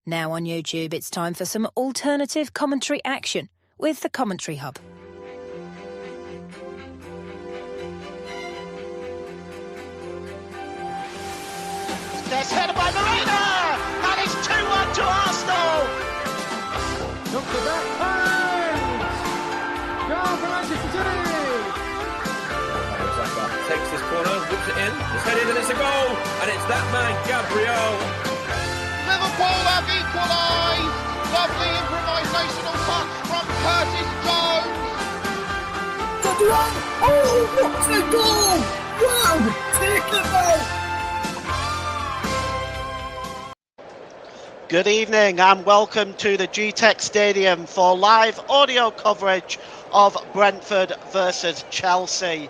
Now on YouTube, it's time for some alternative commentary action with the Commenttary Hub. There's headed by Marina, and it's 2-1 to Arsenal. Look for that point! Goal for Manchester City! Takes this corner, whips it in, it's headed and it's a goal, and it's that man, Gabriel. Liverpool have equalised. Lovely improvisational touch from Curtis Jones. Oh, what a goal! Wow, take it out! Good evening and welcome to the Gtech Stadium for live audio coverage of Brentford versus Chelsea.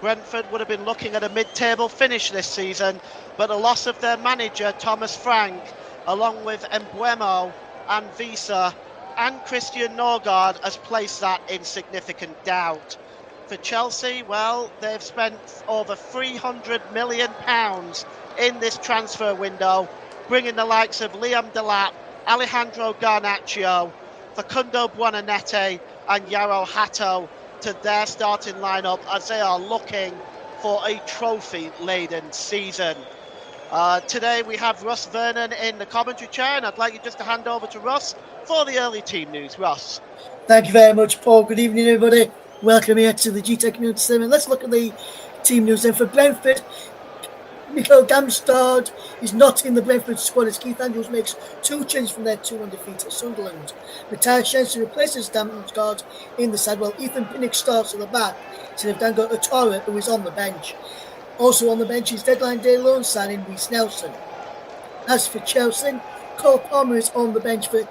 Brentford would have been looking at a mid-table finish this season, but the loss of their manager Thomas Frank, along with Mbeumo and Visa and Christian Norgard, has placed that in significant doubt. For Chelsea, well, they've spent over £300 million in this transfer window, bringing the likes of Liam Delap, Alejandro Garnacho, Facundo Buonanete and Yaro Hato to their starting lineup as they are looking for a trophy-laden season. Today we have Russ Vernon in the commentary chair, and I'd like you just to hand over to Russ for the early team news. Russ. Thank you very much, Paul. Good evening, everybody. Welcome here to the Gtech Community Stadium. Let's look at the team news then. For Brentford, Mikel Damstad is not in the Brentford squad as Keith Andrews makes two changes from their 2-1 defeat at Sunderland. Matthias Jensen replaces Damstad in the side while Ethan Pinnock starts at the back instead of Dango Otara, who is on the bench. Also on the bench is deadline day loan signing Reece Nelson. As for Chelsea, Cole Palmer is on the bench for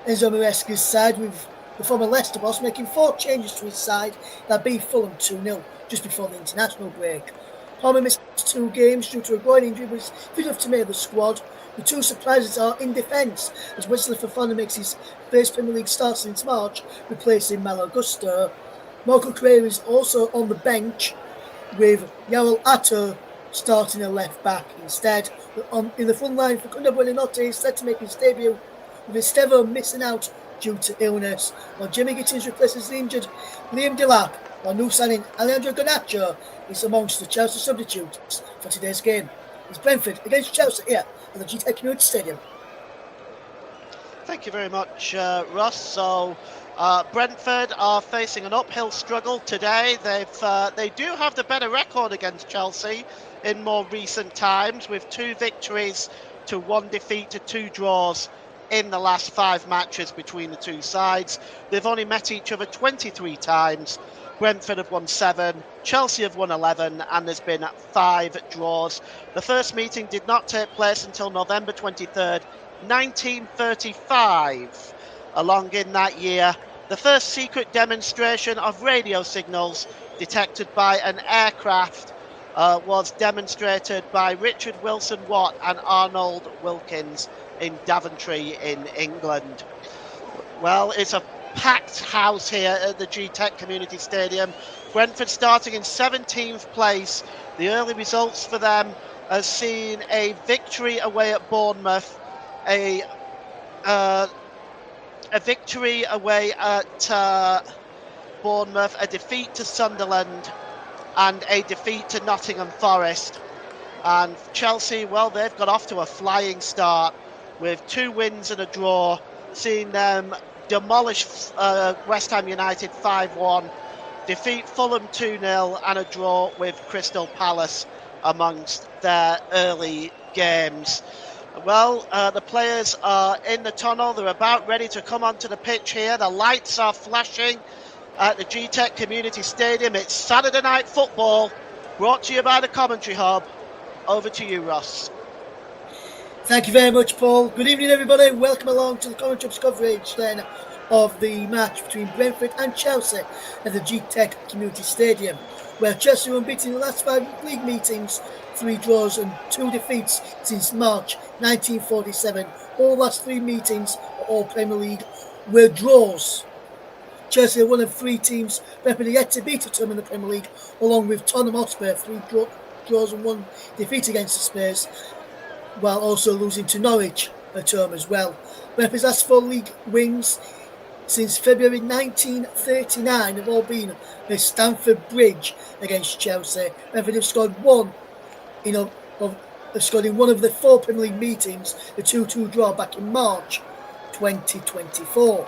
Enzo Maresca's side, with the former Leicester boss making 4 changes to his side that beat Fulham 2-0 just before the international break. Palmer missed 2 games due to a groin injury, but is fit enough to make the squad. The 2 surprises are in defence, as Wesley Fofana makes his first Premier League start since March, replacing Malo Gusto. Michael Carrera is also on the bench, with Yael Ato starting a left back instead. In the front line, Facundo Buonanete is set to make his debut, with Estevo missing out due to illness, while Jimmy Gittins replaces the injured Liam Delap, while new signing Alejandro Garnacho is amongst the Chelsea substitutes for today's game. It's Brentford against Chelsea here at the Gtech Community Stadium. Thank you very much, Russ. So Brentford are facing an uphill struggle today. They do have the better record against Chelsea in more recent times, with 2 victories to 1 defeat to 2 draws in the last 5 matches between the 2 sides. They've only met each other 23 times. Brentford have won 7, Chelsea have won 11, and there's been 5 draws. The first meeting did not take place until November 23rd, 1935. Along in that year, the first secret demonstration of radio signals detected by an aircraft was demonstrated by Richard Wilson Watt and Arnold Wilkins in Daventry in England. Well, it's a packed house here at the Gtech Community Stadium. Brentford starting in 17th place. The early results for them has seen a victory away at Bournemouth, a victory away at Bournemouth, a defeat to Sunderland, and a defeat to Nottingham Forest. And Chelsea, well, they've got off to a flying start with 2 wins and a draw, seeing them demolish West Ham United 5-1, defeat Fulham 2-0, and a draw with Crystal Palace amongst their early games. Well, the players are in the tunnel. They're about ready to come onto the pitch here. The lights are flashing at the Gtech Community Stadium. It's Saturday Night Football, brought to you by the Commenttary Hub. Over to you, Russ. Thank you very much, Paul. Good evening, everybody. Welcome along to the Commentary Hub's coverage then of the match between Brentford and Chelsea at the Gtech Community Stadium, where Chelsea were unbeaten in the last 5 league meetings, 3 draws and 2 defeats since March 1947. All last 3 meetings, all Premier League, were draws. Chelsea are one of 3 teams Brentford are yet to beat a team in the Premier League, along with Tottenham Hotspur, 3 draws and 1 defeat against the Spurs, while also losing to Norwich at home as well. Brentford's last 4 league wins since February 1939 have all been at Stamford Bridge against Chelsea. Brentford have scored one scored in one of the 4 Premier League meetings, the 2-2 draw back in March 2024.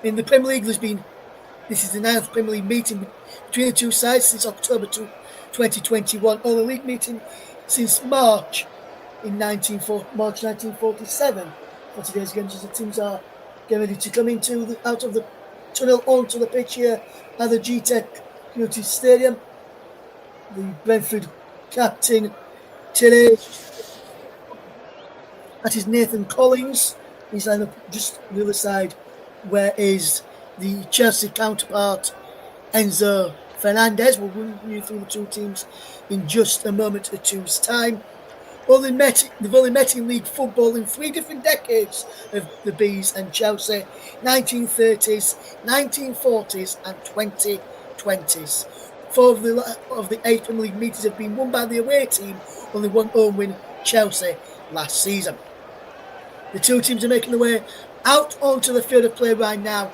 In the Premier League, this is the 9th Premier League meeting between the two sides since October 2021, or the league meeting since March 1947. For today's games, as the teams are getting ready to come out of the tunnel onto the pitch here at the Gtech Community Stadium. The Brentford captain today, that is Nathan Collins. He's lined up just on the other side, where is the Chelsea counterpart Enzo Fernandez. We'll run you through the two teams in just a moment or two's time. They've only met in league football in 3 different decades of the Bees and Chelsea: 1930s, 1940s, and 2020s. 4 of the 8 Premier League meetings have been won by the away team, only one home win, Chelsea, last season. The two teams are making their way out onto the field of play right now,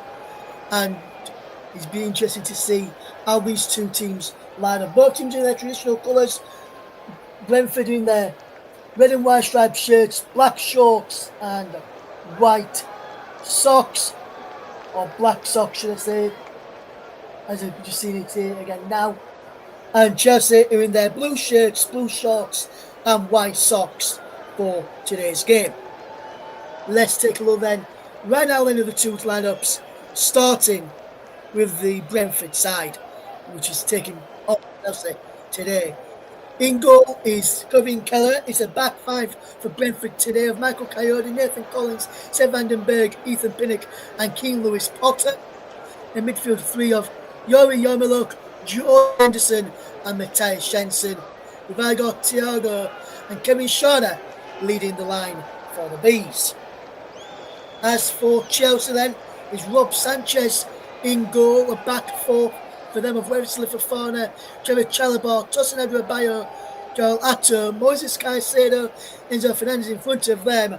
and it's been interesting to see how these two teams line up. Both teams in their traditional colours. Brentford in their red and white striped shirts, black shorts and white socks, or black socks should I say, as you've just seen it here again now. And Chelsea are in their blue shirts, blue shorts and white socks for today's game. Let's take a look then right now into the two lineups, starting with the Brentford side, which is taking on Chelsea today. In goal is Kevin Keller. It's a back 5 for Brentford today of Michael Coyote, Nathan Collins, Seb Vandenberg, Ethan Pinnock and Keane Lewis Potter. In midfield 3 of Yori Yarmuluk, Joe Henderson and Matthias Jensen, with Igor Thiago and Kevin Schade leading the line for the Bees. As for Chelsea then, is Rob Sanchez in goal, a back 4 for them of Wesley Fofana, Trevor Chalobah, Tosin Adebayo, Joel Atto, Moses Caicedo, Enzo Fernandez in front of them,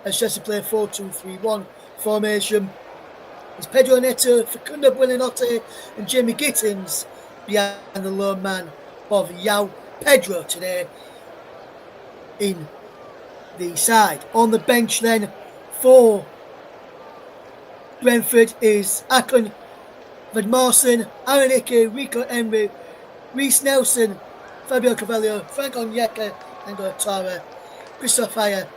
as Chelsea play 4-2-3-1 formation. It's Pedro Neto, Facundo Buonanotte and Jamie Gittins behind the lone man of João Pedro today in the side. On the bench then for Brentford is Akon Vadmarson, Aaron Ike, Rico Emery, Reece Nelson, Fabio Carvalho, Frank Onyeka, and Otara, Christoph Ayer,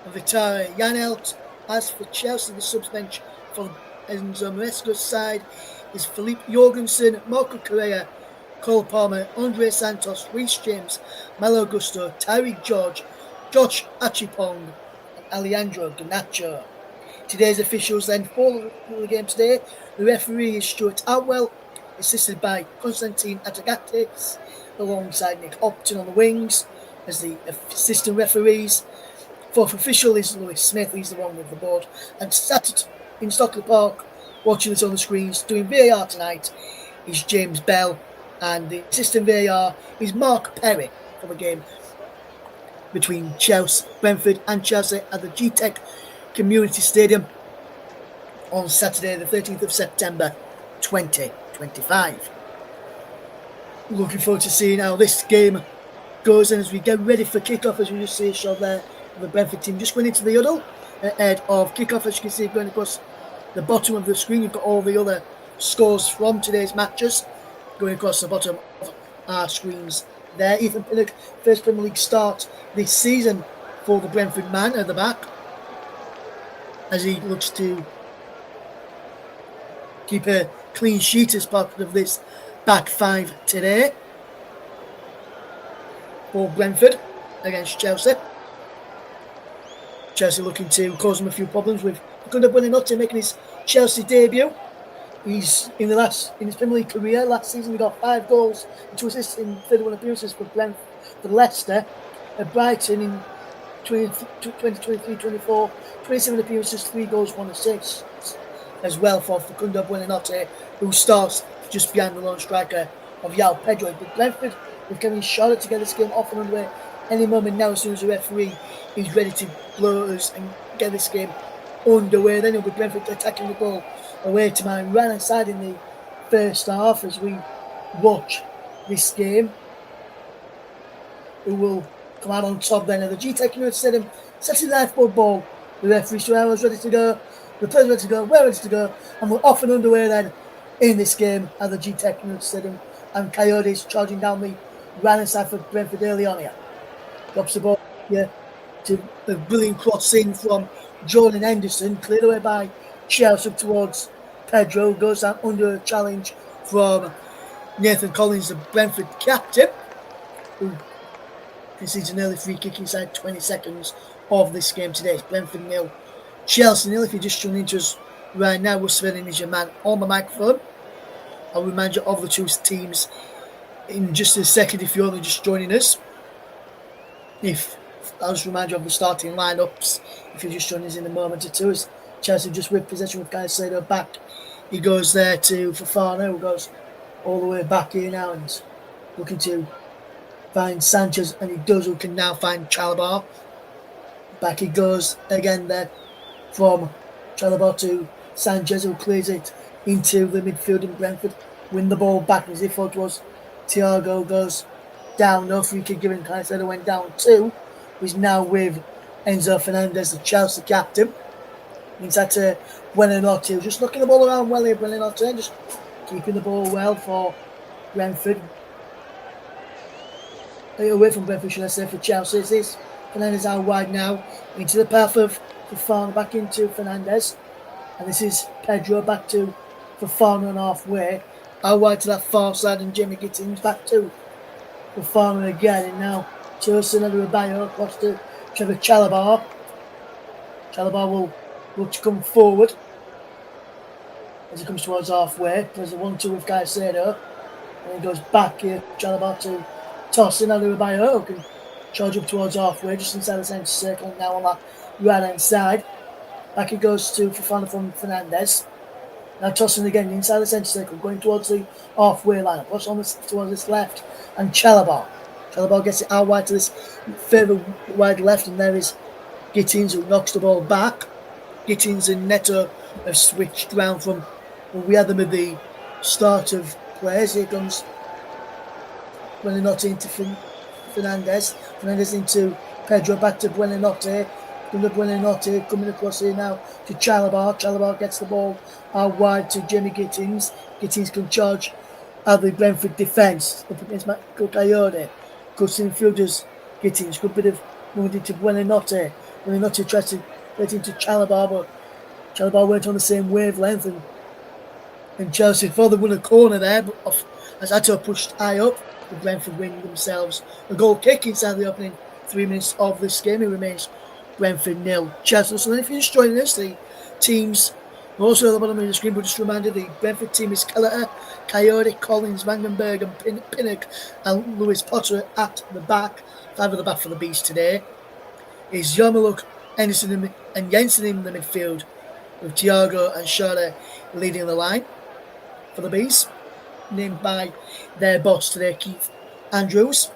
and Vitara Janelt. As for Chelsea, the subs bench for Enzo Maresca's side is Philippe Jorgensen, Marco Correa, Cole Palmer, Andre Santos, Reece James, Malo Gusto, Tyreek George, Josh Achipong, and Alejandro Garnacho. Today's officials then for the game today. The referee is Stuart Outwell, assisted by Konstantin Atagatis, alongside Nick Upton on the wings as the assistant referees. Fourth official is Lewis Smith, he's the one with the board. And sat in Stockley Park, watching us on the screens, doing VAR tonight, is James Bell. And the assistant VAR is Mark Perry for the game between Brentford and Chelsea at the Gtech Community Stadium on Saturday the 13th of September 2025. Looking forward to seeing how this game goes, and as we get ready for kick-off, as we just see a shot there of the Brentford team just going into the huddle ahead of kick-off. As you can see going across the bottom of the screen, you've got all the other scores from today's matches going across the bottom of our screens there. Ethan Pinnock, first Premier League start this season for the Brentford man at the back, as he looks to keep a clean sheet as part of this back 5 today for Brentford against Chelsea. Chelsea looking to cause them a few problems with Facundo Buonanotte making his Chelsea debut. He's in his Premier League career last season he got 5 goals and 2 assists in 31 appearances for Leicester. At Brighton in 2023-24, 27 appearances, 3 goals, 1 assist as well for Facundo Buonanotte, who starts just behind the lone striker of João Pedro. But Brentford, with Kevin Schade to get this game off and underway any moment now, as soon as the referee is ready to blow us and get this game underway, then it'll be Brentford attacking the ball away to my right hand side in the first half as we watch this game. Who will come out on top then of the Gtech Community Stadium, setting live football. The referee Suarez ready to go, the players ready to go, we're ready to go, and we're off and underway then in this game at the Gtech Community Stadium. And Coyotes charging down the right hand side for Brentford early on here. Drops the ball here to a brilliant cross in from Jordan Henderson, cleared away by Chelsea towards Pedro, goes down under a challenge from Nathan Collins, the Brentford captain, who concedes an early free kick inside 20 seconds of this game today. It's Brentford 0, Chelsea 0. If you're just tuning into us right now, Russ Vernon is your man on the microphone. I'll remind you of the two teams in just a second if you're only just joining us. I'll just remind you of the starting lineups if you're just joining us in a moment or two. As Chelsea just with possession with Caicedo back. He goes there to Fofana, who goes all the way back here now and is looking to find Sanchez, and he does, who can now find Chalobah. Back he goes again there from Chalobah to Sanchez, who clears it into the midfield in Brentford. Win the ball back as if it was Thiago, goes down, no free kick given. Caicedo went down too. He's now with Enzo Fernandez, the Chelsea captain. Inside to Buonanotte, just looking the ball around well here. Buonanotte just keeping the ball well for Brentford. Away from Brentford, should I say, for Chelsea. Is this Fernandez out wide now into the path of Fofana, back into Fernandez, and this is Pedro back to Fofana and halfway out wide to that far side, and Jamie Gittins back to Fofana again, and now Tosin Adebayo across to Trevor Chalobah. Chalobah will look to come forward as he comes towards halfway. There's a 1-2 with Caicedo, and he goes back here. Chalobah to Tosin Adebayo, who can charge up towards halfway, just inside the centre circle, now on that right hand side. Back he goes to Fofana from Fernandez. Now tossing again inside the centre circle, going towards the halfway line. What's on towards this left, and Chalobah. Chalobah gets it out wide to this further wide left, and there is Gittins, who knocks the ball back. Gittins and Neto have switched round from we had them at the start of plays. Here comes Buonanotte into Fernandez. Fernandez into Pedro, back to Buonanotte. Buonanotte coming across here now to Chalobah. Chalobah gets the ball out wide to Jamie Gittins. Gittins can charge at the Brentford defence up against Michael Coyote. Cuts in fielders. Gittins, good bit of movement into Buonanotte. Buonanotte tries to get into Chalobah, but Chalobah went on the same wavelength, and Chelsea thought they won a corner there, but as Ato pushed high up, the Brentford win themselves a goal kick inside the opening 3 minutes of this game. It remains Brentford 0, Chelsea. So then if you're just joining us, the teams are also at the bottom of the screen, but just a reminder, the Brentford team is Kelleher, Coyote, Collins, Vandenberg and Pinnock, and Lewis Potter at the back. 5 at the back for the Beast today is Yarmuluk, Henderson and Jensen in the midfield, with Thiago and Schade leading the line for the Bees, named by their boss today, Keith Andrews.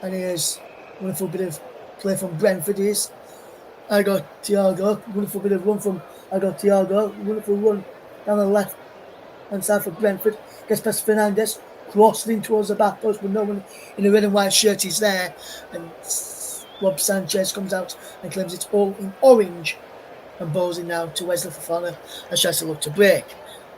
And here's a wonderful bit of play from Brentford. I got Thiago, wonderful bit of run from Thiago, wonderful run down the left hand side for Brentford, gets past Fernandez, crossed in towards the back post, but no one in a red and white shirt is there, and Rob Sanchez comes out and claims it's all in orange, and bowls in now to Wesley Fofana as tries to look to break.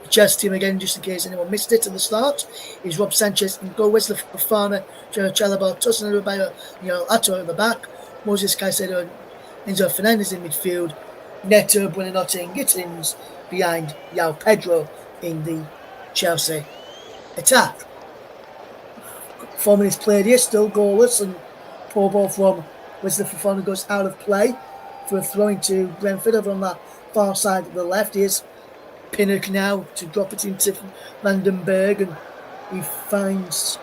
The Chelsea team again, just in case anyone missed it at the start, is Rob Sanchez in goal, Wesley Fofana, Gerard Chalobah, Tosin Adebayo, Yoel Ato at the back, Moses Caicedo and Enzo Fernandez in midfield, Neto, Buonanotte and Gittins behind João Pedro in the Chelsea attack. 4 minutes played here, still goalless, and poor ball from Wesley Fofana goes out of play for a throw into Brentford over on that far side of the left. Here's Pinnock now to drop it into Vandenberg, and he finds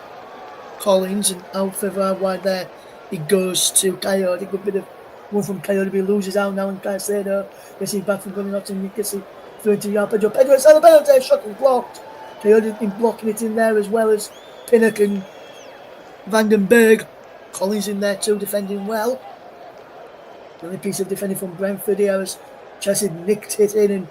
Collins, and out further wide there he goes to Coyote. Good bit of one from Coyote, but he loses out now, and Caicedo gets it back from Buonanotte, and he gets it through into João Pedro. Pedro inside the penalty, shot is blocked. Coyote in blocking it in there, as well as Pinnock and Vandenberg. Collins in there too, defending well. The only piece of defending from Brentford here as Chelsea nicked it in and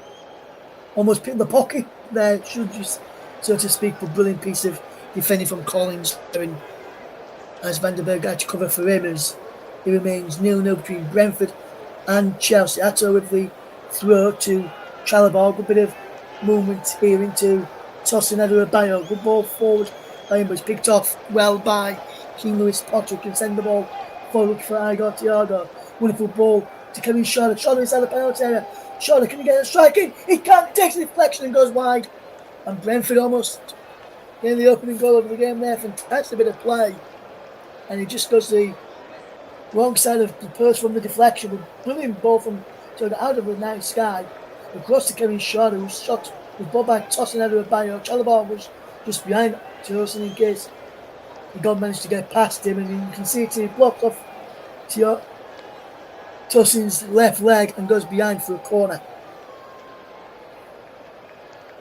almost picked the pocket there, so to speak, but brilliant piece of defending from Collins. And as Van der Berg had to cover for him as it remains 0-0 between Brentford and Chelsea. Atto with the throw to Chalobah. Good bit of movement here into tossing Adebayo. Good ball forward by him, but it's picked off well by King Lewis Potter. Can send the ball forward for Igor Thiago. Wonderful ball to Kevin Schade. Schade inside the penalty area. Schade, can he get a strike in? He can't. Takes the deflection and goes wide. And Brentford almost getting the opening goal of the game there. Fantastic bit of play. And he just goes the wrong side of the post from the deflection. A brilliant ball from Schade out of the night sky. Across to Kevin Schade, who's shot with ball back, tossing out of a Bayo. Chalobah was just behind Tosin in case God managed to get past him. And you can see it blocked off Tosin's left leg and goes behind for a corner.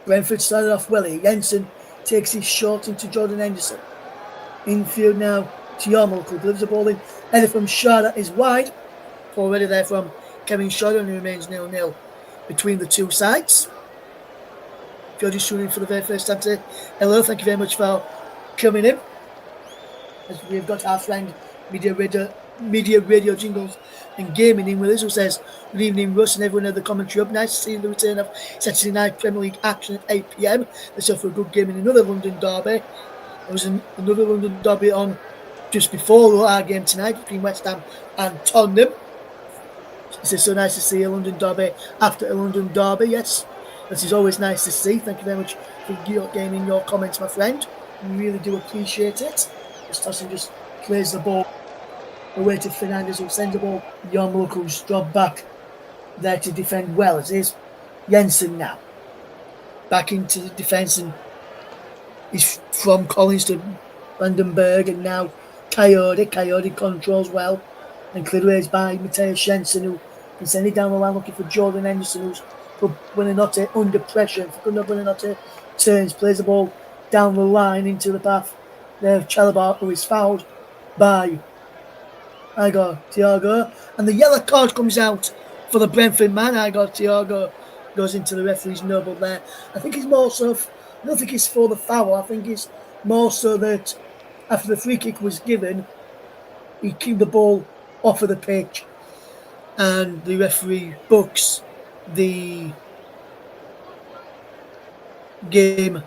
Brentford started off well here. Jensen takes his shot into Jordan Henderson. Infield now to Yarmulke, who delivers the ball in. Header from Schade is wide. Already there from Kevin Schade, and it remains 0-0 between the two sides. If you're just tuning in for the very first time today, hello, thank you very much for coming in. As we've got our friend Media Radio Jingles and Gaming in with us, who says, good evening, Russ and everyone at the Commentary Hub. Nice to see the return of Saturday night Premier League action at 8 p.m. Let's offer a good game in another London derby. There was another London derby on just before our game tonight between West Ham and Tottenham. It's so nice to see a London derby after a London derby. Yes, this is always nice to see. Thank you very much for gaming your comments, my friend. We really do appreciate it. As Tosin just plays the ball away to Fernandes, who sends the ball. Yarmulke, who's dropped back there to defend well. It is Jensen now back into the defence, and he's from Collins to Vandenberg, and now Coyote controls well and cleared away by Matthias Jensen, who can send it down the line looking for Jordan Henderson, who's Buonanotte under pressure. Buonanotte turns, plays the ball down the line into the path there of Chalobah, who is fouled by Igor Thiago, and the yellow card comes out for the Brentford man. Igor Thiago goes into the referee's noble there. I think it's more so, I don't think it's for the foul. I think it's more so that after the free kick was given, he kicked the ball off of the pitch, and the referee books the game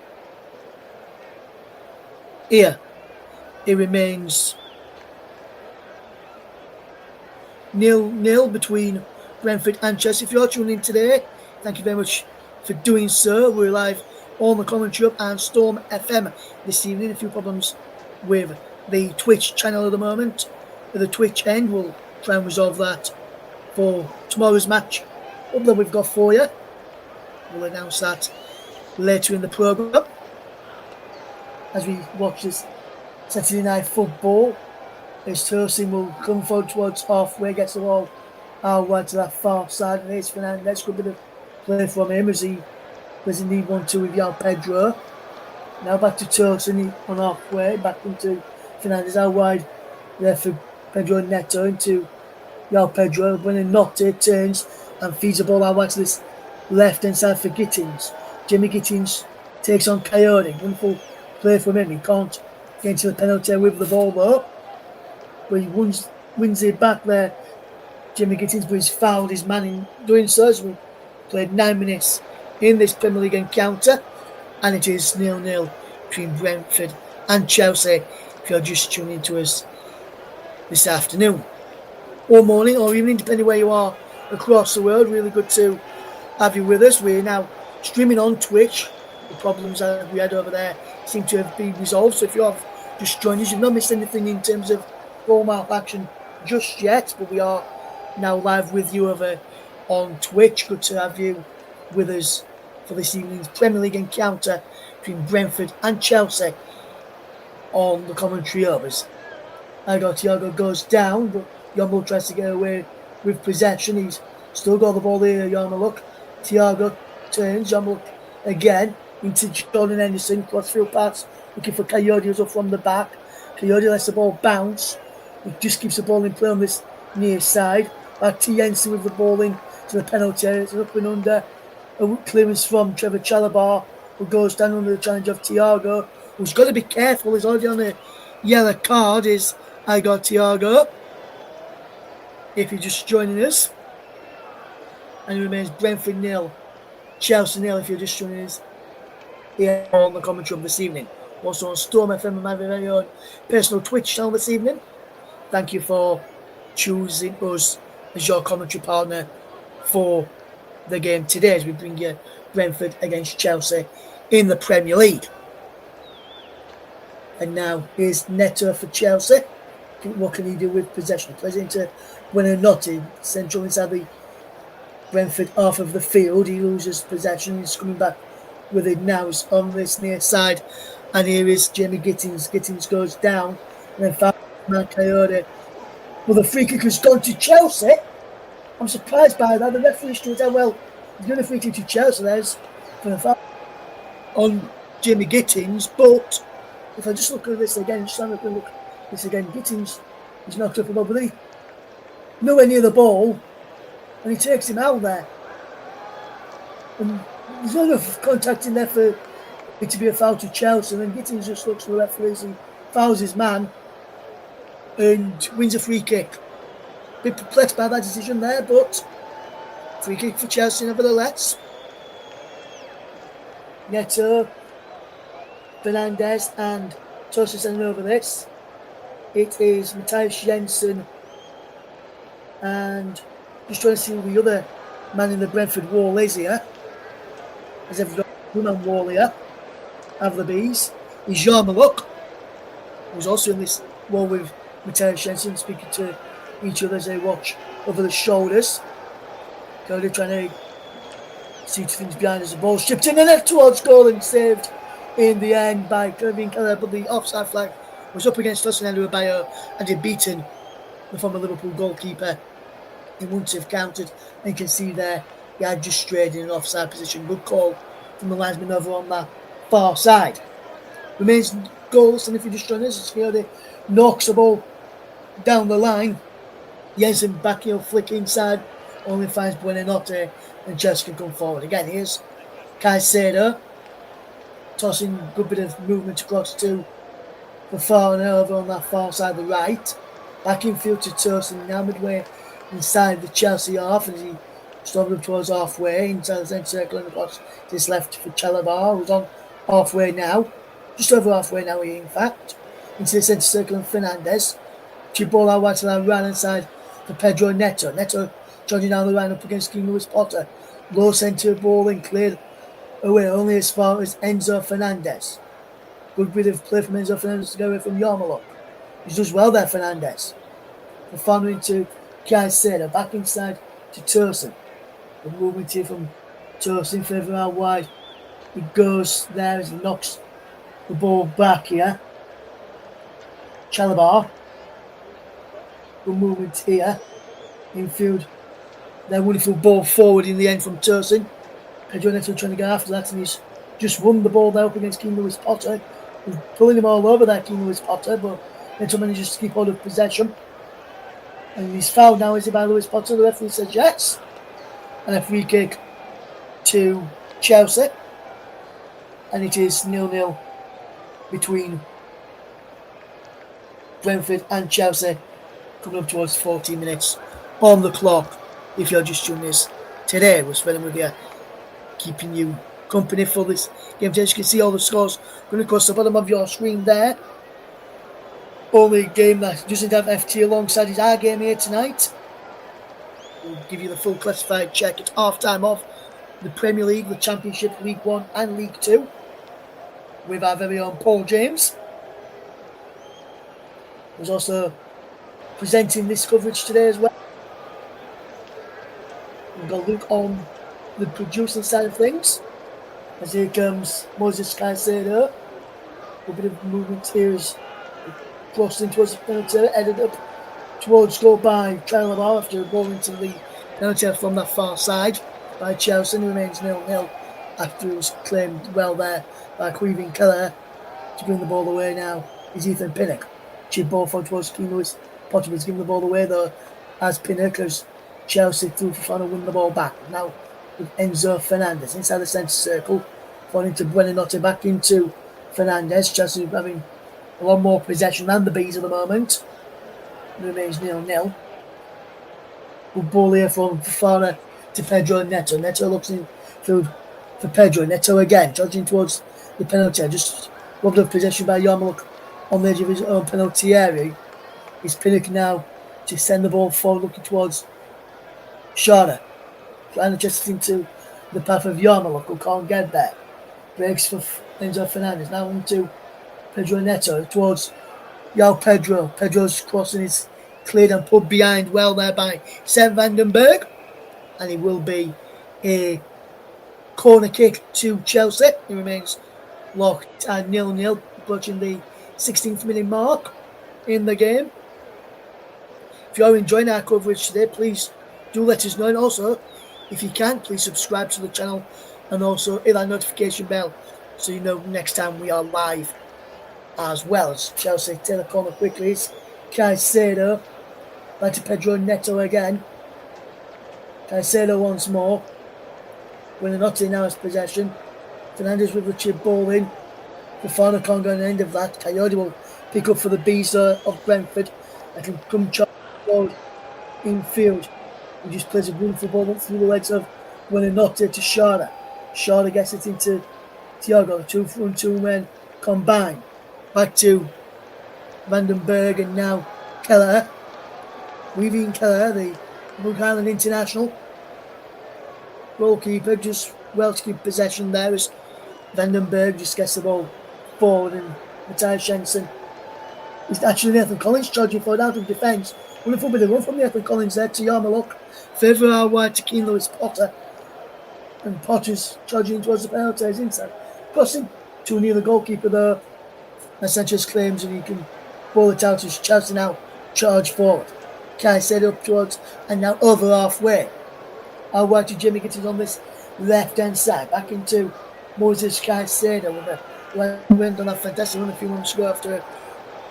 here. It remains 0-0 between Brentford and Chelsea. If you're tuning in today, thank you very much for doing so. We're live on the Commentary Hub and Storm FM this evening. A few problems with the Twitch channel at the moment. At the Twitch end, we'll try and resolve that for tomorrow's match that we've got for you. We'll announce that later in the programme as we watch this Saturday night football. As Tosin will come forward towards halfway, gets the ball out wide to that far side, and it's Fernandes. Good bit of play from him as he does indeed 1-2 with João Pedro. Now back to Tosin on halfway, back into Fernandes out wide there for Pedro Neto into João Pedro. Buonanotte turns and feeds the ball out wide to this left hand side for Gittins. Jimmy Gittins takes on Coyote. Wonderful play from him. He can't get into the penalty with the ball though. But he wins it back there. Jimmy Gittins, but he's fouled his man in doing so. So we played 9 minutes in this Premier League encounter, and it is 0-0 between Brentford and Chelsea. If you're just tuning into us this afternoon, or morning, or evening, depending where you are across the world, really good to have you with us. We're now streaming on Twitch. The problems that we had over there seem to have been resolved. So if you have just joined us, you've not missed anything in terms of format action just yet, but we are now live with you over on Twitch. Good to have you with us for this evening's Premier League encounter between Brentford and Chelsea on the Commentary Hub. Igor Thiago goes down, but Yarmulke tries to get away with possession. He's still got the ball there, Yarmulke. Thiago turns, Yarmulke again into Jordan Henderson, crossfield pass, looking for Coyote, who's up from the back. Coyote lets the ball bounce He just keeps the ball in play on this near side. Back to Jensen with the ball in to the penalty area. It's up and under. A clearance from Trevor Chalabar, who goes down under the challenge of Thiago, who's got to be careful. He's already on a yellow card. Is Igor Thiago, if you're just joining us. And it remains Brentford 0, Chelsea 0 if you're just joining us here on the commentary of this evening. Also on Storm FM and my very own personal Twitch channel this evening. Thank you for choosing us as your commentary partner for the game today as we bring you Brentford against Chelsea in the Premier League. And now here's Neto for Chelsea. What can he do with possession? Plays into Buonanotte, central inside the Brentford half of the field. He loses possession. He's coming back with it now. He's on this near side. And here is Jamie Gittins. Gittins goes down. And then found Coyote. Well, the free kick has gone to Chelsea. I'm surprised by that. The referee stood out well. He's going to free kick to Chelsea. There's for the foul on Jamie Gittins. But if I just look at this again, just have a look at this again. Gittins is knocked up above, but he nowhere near the ball. And he takes him out there. And there's not enough contact in there for it to be a foul to Chelsea. And then Gittins just looks for the referee. He fouls his man and wins a free kick. A bit perplexed by that decision there, but free kick for Chelsea nevertheless. Neto, Fernandez and Tosin sending over this. It is Matthias Jensen and just trying to see who the other man in the Brentford wall is here. As every woman wall here. Have the bees. Is Yarmaluk, who's also in this wall with Matthias Jensen, speaking to each other as they watch over the shoulders. Cody trying to see two things behind as the ball chipped in the net towards goal and saved in the end by Kevin Keller, but the offside flag was up against Tosin Adebayo and had beaten the former Liverpool goalkeeper. He wouldn't have counted, and you can see there he had just strayed in an offside position. Good call from the linesman over on that far side. Remains goals, and if you just join us, Coyote knocks the ball down the line. Jensen back heel flick inside, only finds Buonanotte, and Chelsea can come forward. Again, here's Caicedo, tossing a good bit of movement across to the far and over on that far side, the right. Back in field to Tosin, now midway inside the Chelsea half, as he stopped up towards halfway, inside the centre circle and across to his left for Chalabar, who's on halfway now, just over halfway now, in fact, into the centre circle and Fernandez. Ball out wide to the right hand side for Pedro Neto. Neto charging down the line up against King Lewis Potter. Low centre ball and cleared away only as far as Enzo Fernandez. Good bit of play from Enzo Fernandez to go away from Yarmaluk. He does well there, Fernandez. The final into Caicedo, back inside to Tosin. The movement here from Tosin, further out wide. He goes there as he knocks the ball back here. Chalabar. Good movement here. Infield. Their wonderful ball forward in the end from Tosin. Pedro Neto trying to get after that, and he's just won the ball there up against King Lewis Potter. He's pulling him all over there, King Lewis Potter, but Neto manages to keep hold of possession. And he's fouled now, is it, by Lewis Potter? The referee says yes. And a free kick to Chelsea. And it is 0-0 between Brentford and Chelsea, coming up towards 14 minutes on the clock. If you're just tuning this today, we're spending with you, keeping you company for this game. As you can see, all the scores going across the bottom of your screen there. Only game that doesn't have FT alongside is our game here tonight. We'll give you the full classified check. It's half time of the Premier League, the Championship, League 1 and League 2 with our very own Paul James, who's also presenting this coverage today as well. We've got Luke on the producing side of things. As here comes Moses Caicedo. A bit of movement here as crossing towards the penalty, headed up towards goal by Chalabar after a ball into the penalty from that far side by Chelsea. And remains 0-0 after it was claimed well there by Kevin Keller. To bring the ball away now is Ethan Pinnock. Chip ball forward towards King Lewis Potter was giving the ball away though, as Pinnock, as Chelsea through Fofana win the ball back. Now with Enzo Fernandez inside the centre circle, falling to Buonanotte, back into Fernandez. Chelsea having a lot more possession than the Bees at the moment. It remains 0-0. Good ball here from Fofana to Pedro Neto. Neto looks in field for Pedro. Neto again, charging towards the penalty. Just robbed of possession by Yarmouk on the edge of his own penalty area. He's Pinnock now to send the ball forward, looking towards Sharda. Trying to just into the path of Yarmouk, who can't get there. Breaks for Enzo Fernandez. Now into Pedro Neto towards João Pedro. Pedro's crossing is cleared and put behind well there by Sven Vandenberg. And it will be a corner kick to Chelsea. It remains locked at 0-0, approaching the 16th minute mark in the game. If you're enjoying our coverage today, please do let us know. And also, if you can, please subscribe to the channel and also hit that notification bell so you know next time we are live as well. As Chelsea take the corner quickly, it's Caicedo back to Pedro Neto again. Caicedo once more. Buonanotte now has possession. Fernandez with the chip ball in. Fofana can't go on the end of that. Coyote will pick up for the Bees of Brentford. And can come charge forward in field. He just plays a beautiful ball through the legs of Buonanotte to Sharda. Sharda gets it into Thiago. The 2 front 2 men combine. Back to Vandenberg and now Keller. Weaving Keller, the Long Island international. Goalkeeper just well to keep possession there as Vandenberg just gets the ball forward, and Matthias Jensen is actually Nathan Collins charging forward out of defence. Wonderful bit of run from Nathan Collins there to Yarmouk. Further out wide to Keane Lewis Potter. And Potter's charging towards the penalty inside. Crossing too near the goalkeeper there. And Sanchez claims and he can ball it out as Chelsea now charge forward. Caicedo up towards and now over halfway. Out wide to Jimmy Gittins on this left hand side. Back into Moses Caicedo with a went on a fantastic run a few months ago after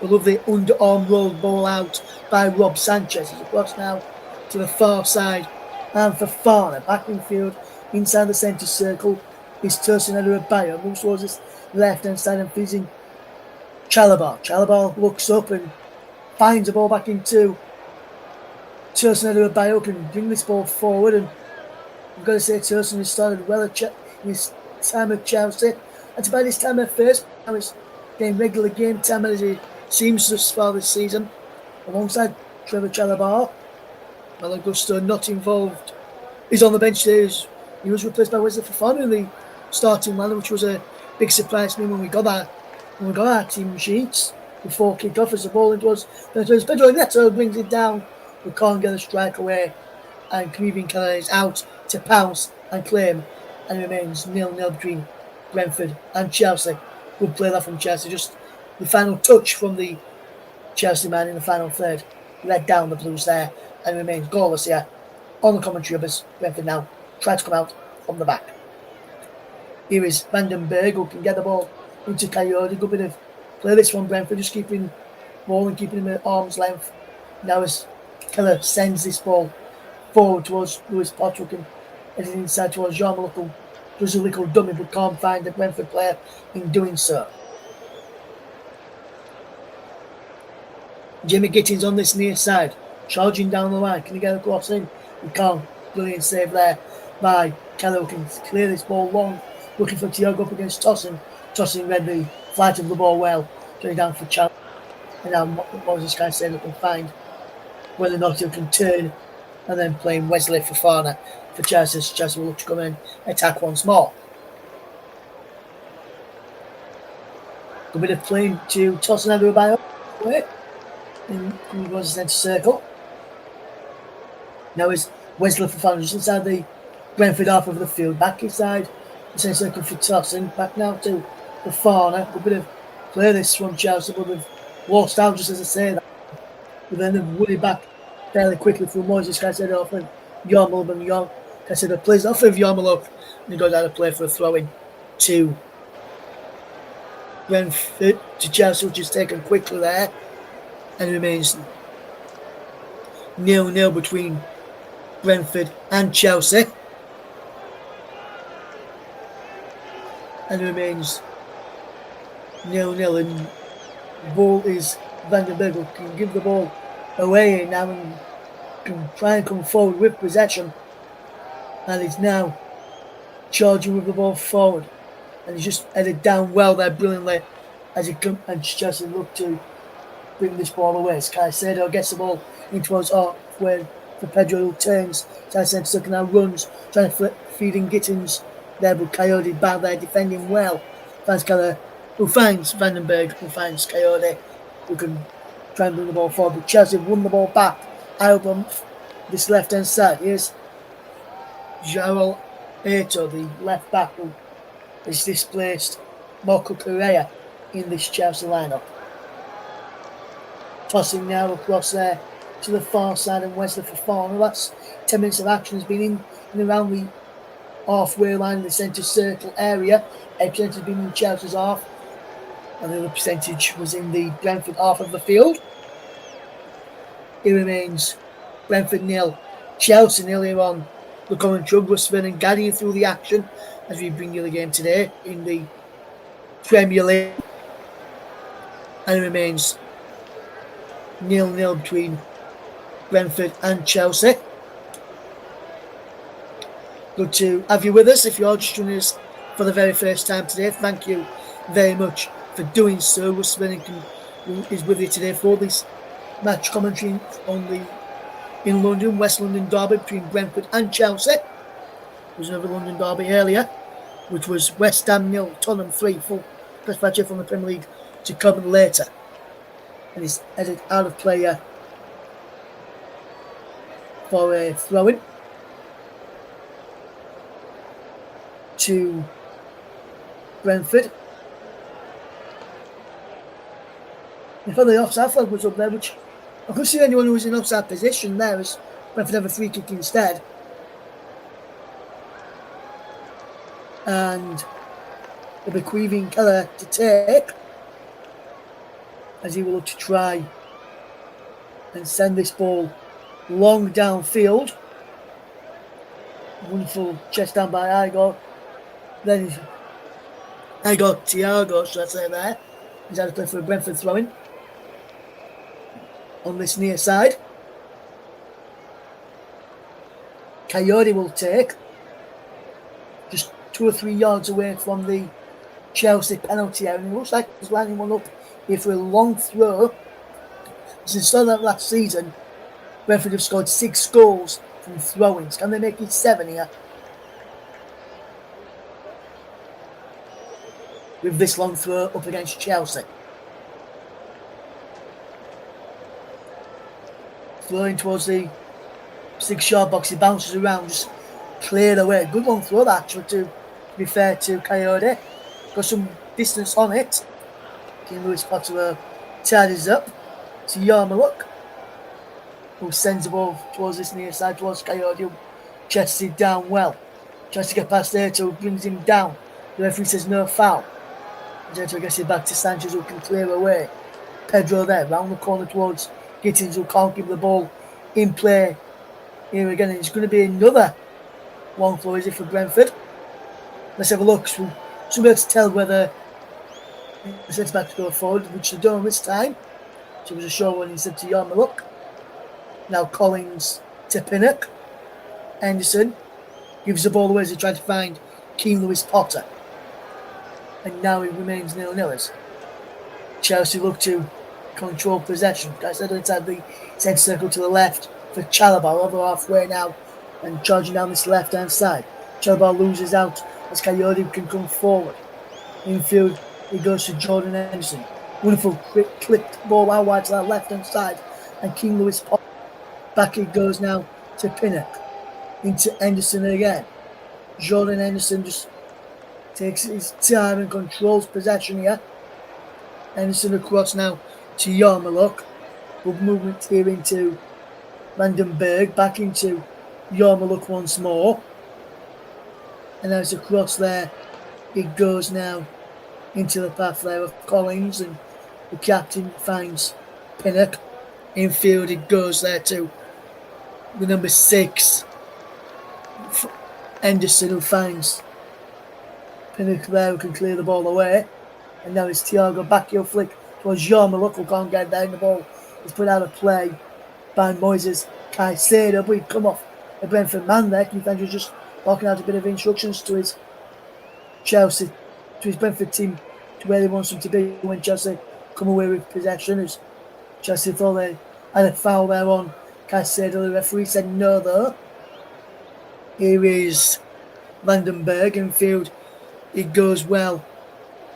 a lovely underarm rolled ball out by Rob Sanchez. He's across now to the far side. And for Fofana, back in field, inside the centre circle, is Tosin Adebayo. Moves towards this left hand side and feeding Chalobah. Chalobah looks up and finds the ball back into Tosin Adebayo. Can bring this ball forward, and I've got to say Tosin has started well in his time at Chelsea. And by this time at first, now it's getting regular game time as he seems thus far this season, alongside Trevor Chalobah. Well, Augusto not involved. He's on the bench there. He was replaced by Wesley Fofana in the starting lineup, which was a big surprise to me when we got our team sheets before kick-off as the ball into us. Pedro Neto brings it down, but can't get a strike away, and Kevin Keller is out to pounce and claim, and it remains 0-0 between Brentford and Chelsea. Good play that from Chelsea. Just the final touch from the Chelsea man in the final third. Let down the Blues there, and remains goalless here on the commentary of us. Brentford now try to come out from the back. Here is Vandenberg, who can get the ball into Coyote. Good bit of play this from Brentford, just keeping ball and keeping him at arm's length. Now as Keller sends this ball forward towards Lewis Potter, and heading inside towards Yarmouk, who does a little dummy but can't find the Brentford player in doing so. Jimmy Gittins on this near side, charging down the line. Can he get across in? He can't. Brilliant save there by Keller, who can clear this ball long, looking for Thiago up against Tosin. Tosin read the flight of the ball well, going down for Chelsea. And now Moses Caicedo can find whether or not he can turn, and then playing Wesley Fofana for Chelsea. Chelsea will look to come in and attack once more. Good bit of playing to Tosin Adebayo in the centre circle. Now is Wesley Fofana just inside the Brentford half of the field. Back inside the centre circle for Tosin. Back now to Fofana. Good bit of play this from Chelsea, but they've lost out just as I say that. But then they've won it back fairly quickly through Moses Caicedo off and Yarmouk, and Caicedo plays off of Yarmouk, and he goes out of play for a throw-in to Brentford, to Chelsea, which is taken quickly there, and remains 0-0 between Brentford and Chelsea. And it remains 0-0, and the ball is Vandenberg who can give the ball away now and can try and come forward with possession, and is now charging with the ball forward, and he's just headed down well there brilliantly as he comes, and Chelsea look to bring this ball away. Caicedo gets the ball in towards where for Pedro, who turns. Caicedo now runs, trying to feed in Gittins there, but Coyote back there defending well. Who finds Vandenberg, who finds Coyote, who can try and bring the ball forward. But Chelsea have won the ball back out on this left hand side. Here's Joel Ato, the left back, who has displaced Marco Correa in this Chelsea lineup. Tossing now across there to the far side and Wesley Fofana. That's 10 minutes of action has been in and around the halfway line in the centre circle area. 8% has been in Chelsea's half, and the other percentage was in the Brentford half of the field. It remains Brentford 0, Chelsea 0 here on the Commenttary Hub. Russ Vernon guiding through the action as we bring you the game today in the Premier League. And it remains 0-0 between Brentford and Chelsea. Good to have you with us. If you're just joining us for the very first time today, thank you very much for doing so. Russ Vernon is with you today for this match commentary in London, West London derby between Brentford and Chelsea. There was another London derby earlier, which was West Ham 0, Tottenham 3. Full press match from the Premier League to come later. And he's headed out of play for a throw-in to Brentford. In fact, the offside flag was up there, which I couldn't see anyone who was in offside position there, as Brentford have a free kick instead. And the bequeathing Keller to take, as he will look to try and send this ball long downfield. Wonderful chest down by Igor. Then Igor Thiago, should I say there. He's had to play for a Brentford throw-in on this near side. Coyote will take, just 2 or 3 yards away from the Chelsea penalty area, and it looks like he's lining one up here for a long throw. Since saw that last season, Brentford have scored 6 goals from throw-ins. Can they make it 7 here? With this long throw up against Chelsea. Throwing towards the 6-yard box, he bounces around, just cleared away. Good long throw that, actually, to be fair to Coyote. Got some distance on it. King Lewis Potter tidies up to Yarmaluk, who sends the ball towards this near side, towards Coyote, who chests it down well. Tries to get past there, who brings him down. The referee says no foul. Gentleman gets it back to Sanchez, who can clear away. Pedro there, round the corner towards Gittins, who can't keep the ball in play here again. And it's going to be another long throw, is it, for Brentford? Let's have a look. So we'll be able to tell whether the centre back to go forward, which they don't this time. So it was a short one instead to Yarmaluk. Now Collins to Pinnock. Anderson gives the ball away as he tried to find Keane Lewis Potter. And now it remains 0-0 as Chelsea look to control possession. Guys, inside the centre circle to the left for Chalobah, over halfway now and charging down this left hand side. Chalobah loses out as Coyote can come forward. Infield, it goes to Jordan Henderson. Wonderful quick clipped ball out wide to that left hand side, and King Lewis Potter. Back it goes now to Pinnock. Into Henderson again. Jordan Henderson just takes his time and controls possession here. Henderson across now to Yarmaluk. Good movement here into Vandenberg. Back into Yarmaluk once more. And as across there, it goes now into the path there of Collins, and the captain finds Pinnock. Infield it goes there to the number 6, Henderson, who finds Pinnock there, who can clear the ball away. And now it's Thiago backheel flick towards Jean-Marc, who can't get down. The ball is put out of play by Moises Caicedo, but he'd come off a Brentford man there. Keith Andrews just barking out a bit of instructions to his Chelsea, to his Brentford team, to where he wants them to be when Chelsea come away with possession. As Chelsea thought they had a foul there on Caicedo. The referee said no, though. Here is Vandenberg in field. It goes well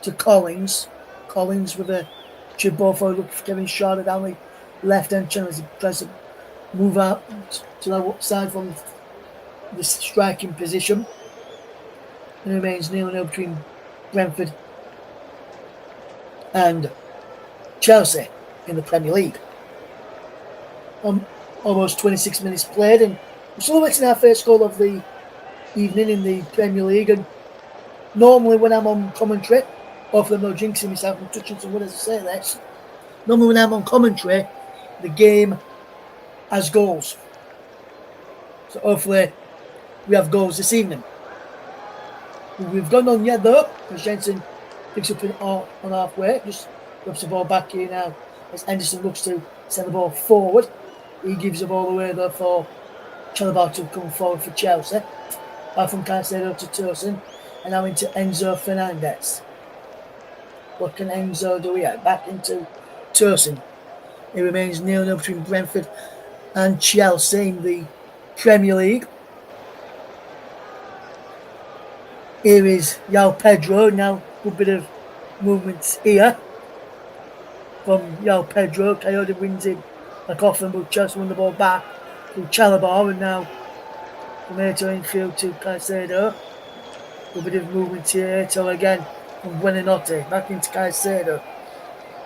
to Collins. Collins with a chip ball for a look for Kevin Schade down the left-hand channel as he tries to move out to the side from the striking position. And remains 0-0 between Brentford and Chelsea in the Premier League. Almost 26 minutes played, and we're still waiting our first goal of the evening in the Premier League. And normally when I'm on commentary, hopefully I'm not jinxing myself and touching some wood as I say this, normally when I'm on commentary, the game has goals. So hopefully we have goals this evening. We've gone on yet though, because Jensen picks up on halfway, just drops the ball back here now as Henderson looks to send the ball forward. He gives the ball away though for Chalobah to come forward for Chelsea. Back from Caicedo to Tosin, and now into Enzo Fernandez. What can Enzo do here? Back into Tosin. It remains 0-0 between Brentford and Chelsea in the Premier League. Here is João Pedro. Now, good bit of movement here from João Pedro. Coyote wins it like often, but Chelsea won the ball back to Chalobah, and now from Eto infield to Caicedo. Good bit of movement here. Eto again from Buonanotte. Back into Caicedo.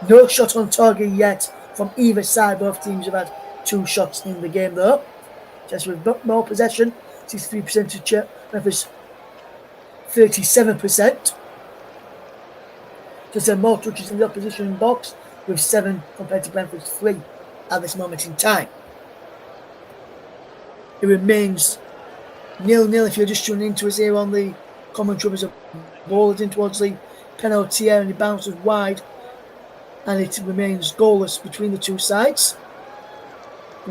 No shot on target yet from either side. Both teams have had 2 shots in the game though. Just with more possession, 63% to Brentford's 37%. Just more touches in the opposition box with 7 compared to Brentford's 3 at this moment in time. It remains 0-0 if you're just tuning into us here on the commentary. As a ball is in towards the penalty area and it bounces wide, and it remains goalless between the two sides.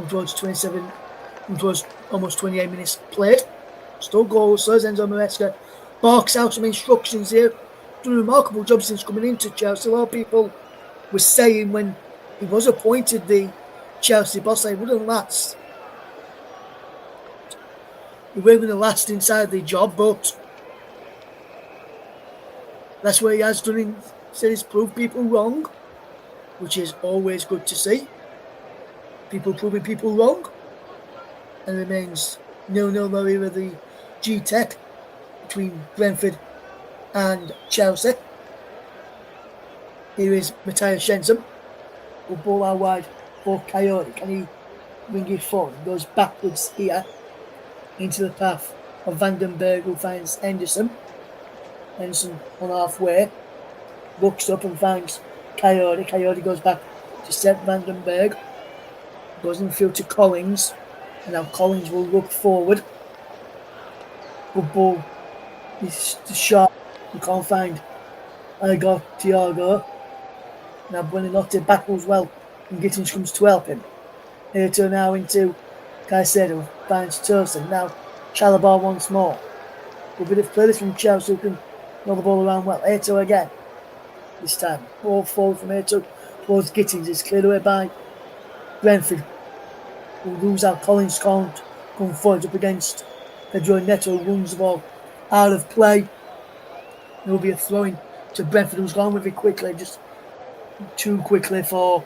Towards almost 28 minutes played. Still goalless. So Enzo Maresca barks out some instructions here. Done a remarkable job since coming into Chelsea. A lot of people were saying when he was appointed the Chelsea boss that he wouldn't last. He wasn't going to last inside the job, but that's what he has done. He said he's proved people wrong, which is always good to see. People proving people wrong. And it remains 0-0 though here with the Gtech between Brentford and Chelsea. Here is Matthias Jensen. Will ball out wide for Coyote. Can he bring it forward? Goes backwards here into the path of Vandenberg, who finds Henderson. Henderson on halfway. Looks up and finds Coyote. Coyote goes back to Seth Vandenberg. Goes in field to Collins. And now Collins will look forward. Good ball. He's sharp. You can't find Thiago. Now Buonanotte battles well and Gittins comes to help him. Eto now into Caicedo. Finds Tosin. Now Chalobah once more. A bit of play this from Chelsea, who can roll the ball around well. Eto again. This time. Ball forward from Eto towards Gittins. It's cleared away by Brentford. Who lose out. Collins can't come forward up against Pedro Neto, who runs the ball out of play. There will be a throw-in to Brentford, who's gone with it quickly, just too quickly for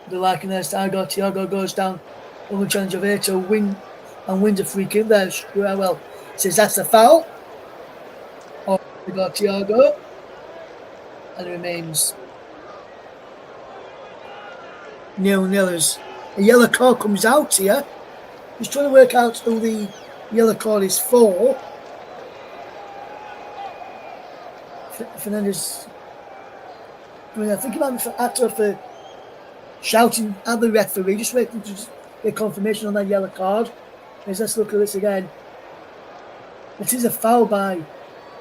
the liking there. Thiago goes down on the challenge of Eto, wins a free kick there. Well, says that's a foul. We got Thiago, and it remains 0-0 as a yellow card comes out here. Just trying to work out who the yellow card is for. Fernandez, I think he might be for shouting at the referee, just waiting to get confirmation on that yellow card. Let's look at this again. It is a foul by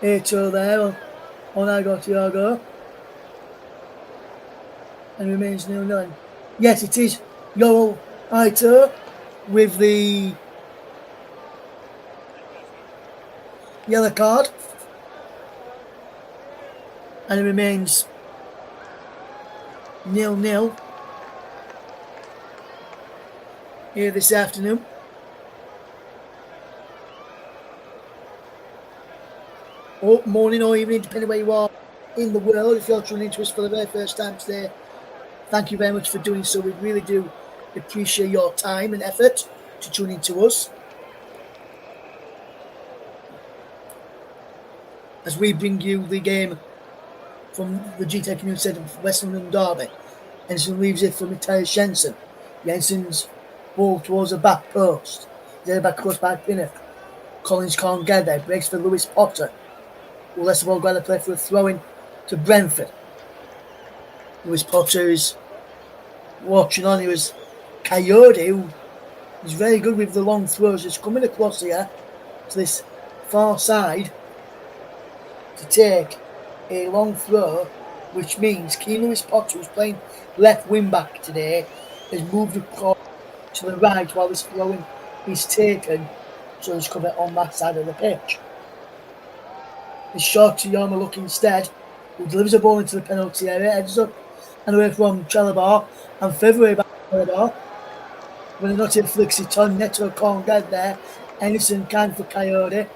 Ato there on Thiago. And remains 0-0. Yes, it is Yoel Aito with the yellow card. And it remains 0-0 here this afternoon. Or morning or evening, depending where you are in the world. If you're tuning into us for the very first time today, thank you very much for doing so. We really do appreciate your time and effort to tune into us as we bring you the game from the Gtech Community Stadium for West London Derby. Henderson leaves it for Matthias Jensen. Jensen's ball towards the back post. Then back across by Pinnock. Collins can't get there. Breaks for Lewis Potter. Well, let's the ball go to play for a throw-in to Brentford. Lewis Potter is watching on. He was Coyote, who is very good with the long throws. It's coming across here to this far side to take a long throw, which means Keane Lewis Potter, who's playing left wing back today, has moved across to the right while this throw-in is taken, so he's covered on that side of the pitch. It's short to Yarmalouk instead, who delivers a ball into the penalty area, heads up and away from Chalabar, and further away by Chalabar. When the Nottingham flicks it on, Neto can't get there. Anderson can for Coyote,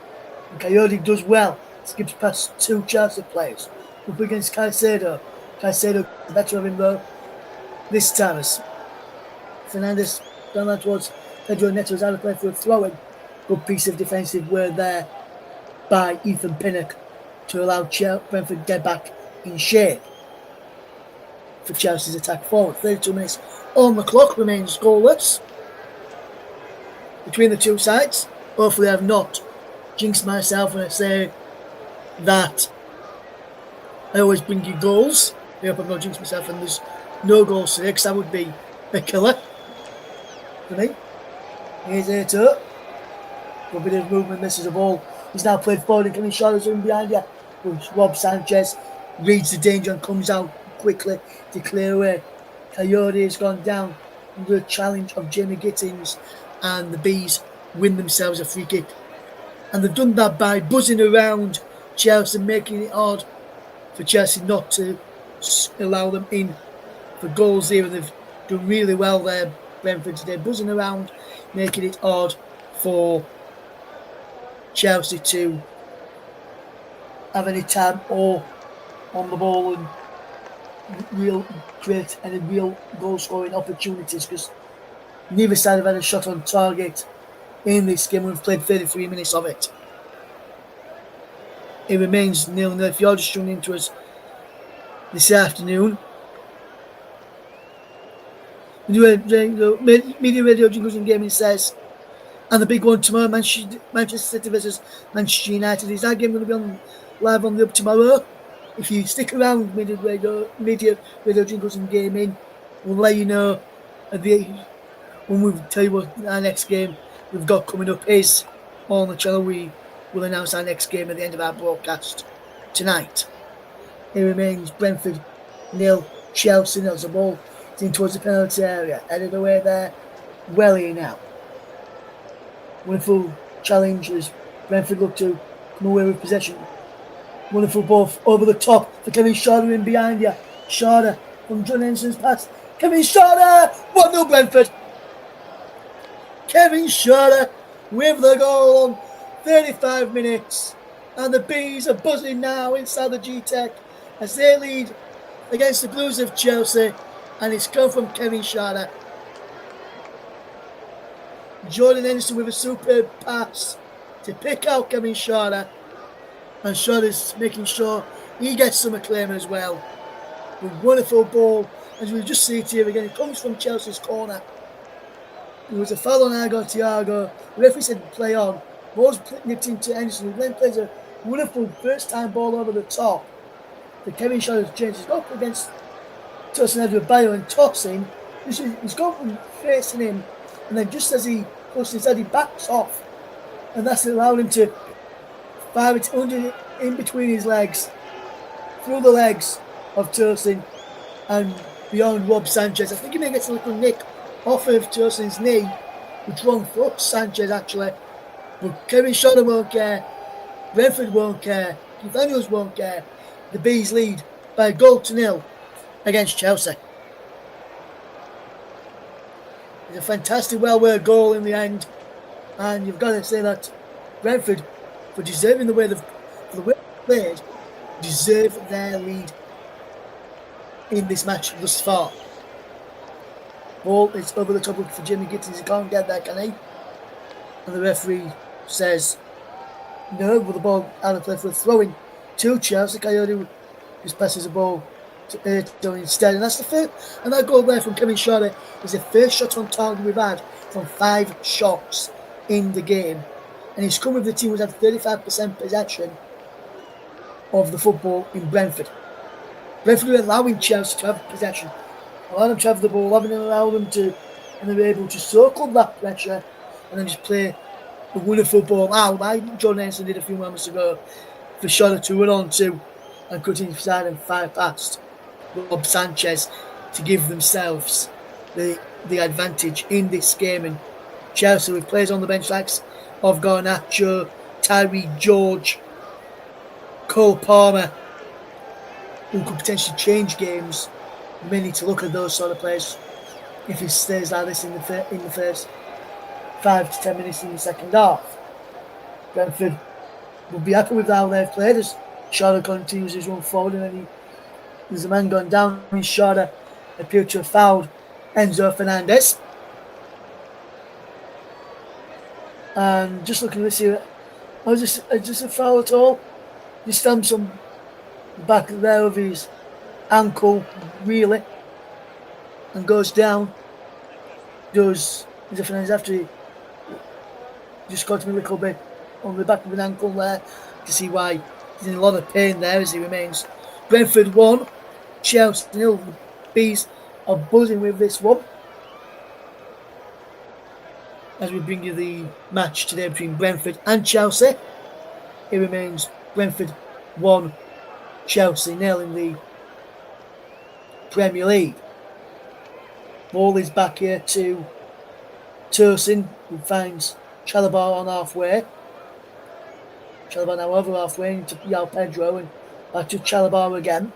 and Coyote does well. Skips past two Chelsea players. Up against Caicedo. Caicedo better of him though. This time as Fernandes down that towards Pedro Neto's out of play for a throw-in. Good piece of defensive work there by Ethan Pinnock to allow Brentford to get back in shape for Chelsea's attack forward. 32 minutes on the clock, remains goalless between the two sides. Hopefully I've not jinxed myself when I say that I always bring you goals. I hope I've not jinxed myself and there's no goals today, because that would be a killer for me. Here's Ato. Good bit of movement, misses the ball. He's now played forward and coming shoulders in behind you. Rob Sanchez reads the danger and comes out quickly to clear away. Coyote has gone down under a challenge of Jamie Gittins, and the Bees win themselves a free kick. And they've done that by buzzing around Chelsea, making it hard for Chelsea not to allow them in for goals here. And they've done really well there, Brentford today, buzzing around, making it hard for Chelsea to have any time or on the ball and real create any real goal scoring opportunities, because neither side have had a shot on target in this game. We've played 33 minutes of it. It remains 0-0. If you're just tuning into us this afternoon, Media Radio Jingles and Gaming says, and the big one tomorrow, Manchester City versus Manchester United. Is that game going to be on live on the Up tomorrow? If you stick around, Media Radio Jingles and Gaming, we'll let you know when we tell you what our next game we've got coming up is on the channel. We will announce our next game at the end of our broadcast tonight. It remains Brentford 0, Chelsea 0. The ball is in towards the penalty area, headed away there, Welly now. Wonderful challenge as Brentford look to come away with possession. Wonderful ball over the top for Kevin Schade in behind you. Schade from John Henson's pass. Kevin Schade! 1-0 Brentford. Kevin Schade with the goal on 35 minutes. And the Bees are buzzing now inside the Gtech as they lead against the Blues of Chelsea. And it's come from Kevin Schade. Jordan Henderson with a superb pass to pick out Kevin Schade. And Schade is making sure he gets some acclaim as well. A wonderful ball, as we just see it here again. It comes from Chelsea's corner. It was a foul on Thiago. The referee said play on. Ball's nipped into Henderson, who then plays a wonderful first time ball over the top. The Kevin Schade changes up against Tosin Edward Bayo and tossing. He's gone from facing him and then just as he pushes his head, he backs off, and that's allowed him to fire it in between his legs, through the legs of Tosin and beyond Rob Sanchez. I think he may get a little nick off of Tosin's knee, which wrong foot Sanchez actually, but Kevin Shonner won't care, Brentford won't care, Nathaniels won't care. The Bees lead by 1-0 against Chelsea. It's a fantastic, well-worked goal in the end, and you've got to say that Brentford, for deserving the way they've played, deserve their lead in this match thus far. Ball is over the top for Jimmy Gittins. He can't get there, can he? And the referee says no, with the ball out of play for a throw-in to Chelsea. Coyote just passes the ball to Ayrton instead, and that's the first. And that goal there from Kevin Shorty is the first shot on target we've had from 5 shots in the game, and he's come with the team who's had 35% possession of the football in Brentford. Brentford are allowing Chelsea to have possession, allow them to have the ball, allow them to, and they're able to circle that pressure and then just play the wonderful ball out, like John Henson did a few moments ago, for Shonner to run on to and cut inside and fire past Rob Sanchez to give themselves the advantage in this game. And Chelsea with players on the bench like of Garnacho, Tyree George, Cole Palmer, who could potentially change games. You may need to look at those sort of players if he stays like this in the first 5 to 10 minutes in the second half. Brentford will be happy with how they've played as Shorter continues his run forward, and then there's a man going down. Shorter appeared to have fouled Enzo Fernandez. And just looking at this here, just a foul at all? He stamps on the back there of his ankle, really, and goes down. Does Enzo Fernandez after he just caught him a little bit on the back of an ankle there to see why he's in a lot of pain there as he remains. Brentford 1, Chelsea 0. The Bees are buzzing with this one. As we bring you the match today between Brentford and Chelsea, it remains Brentford 1, Chelsea 0 in the Premier League. Ball is back here to Tosin, who finds Chalobah on halfway. Chalobah now over halfway into Yao Pedro, and back to Chalobah again.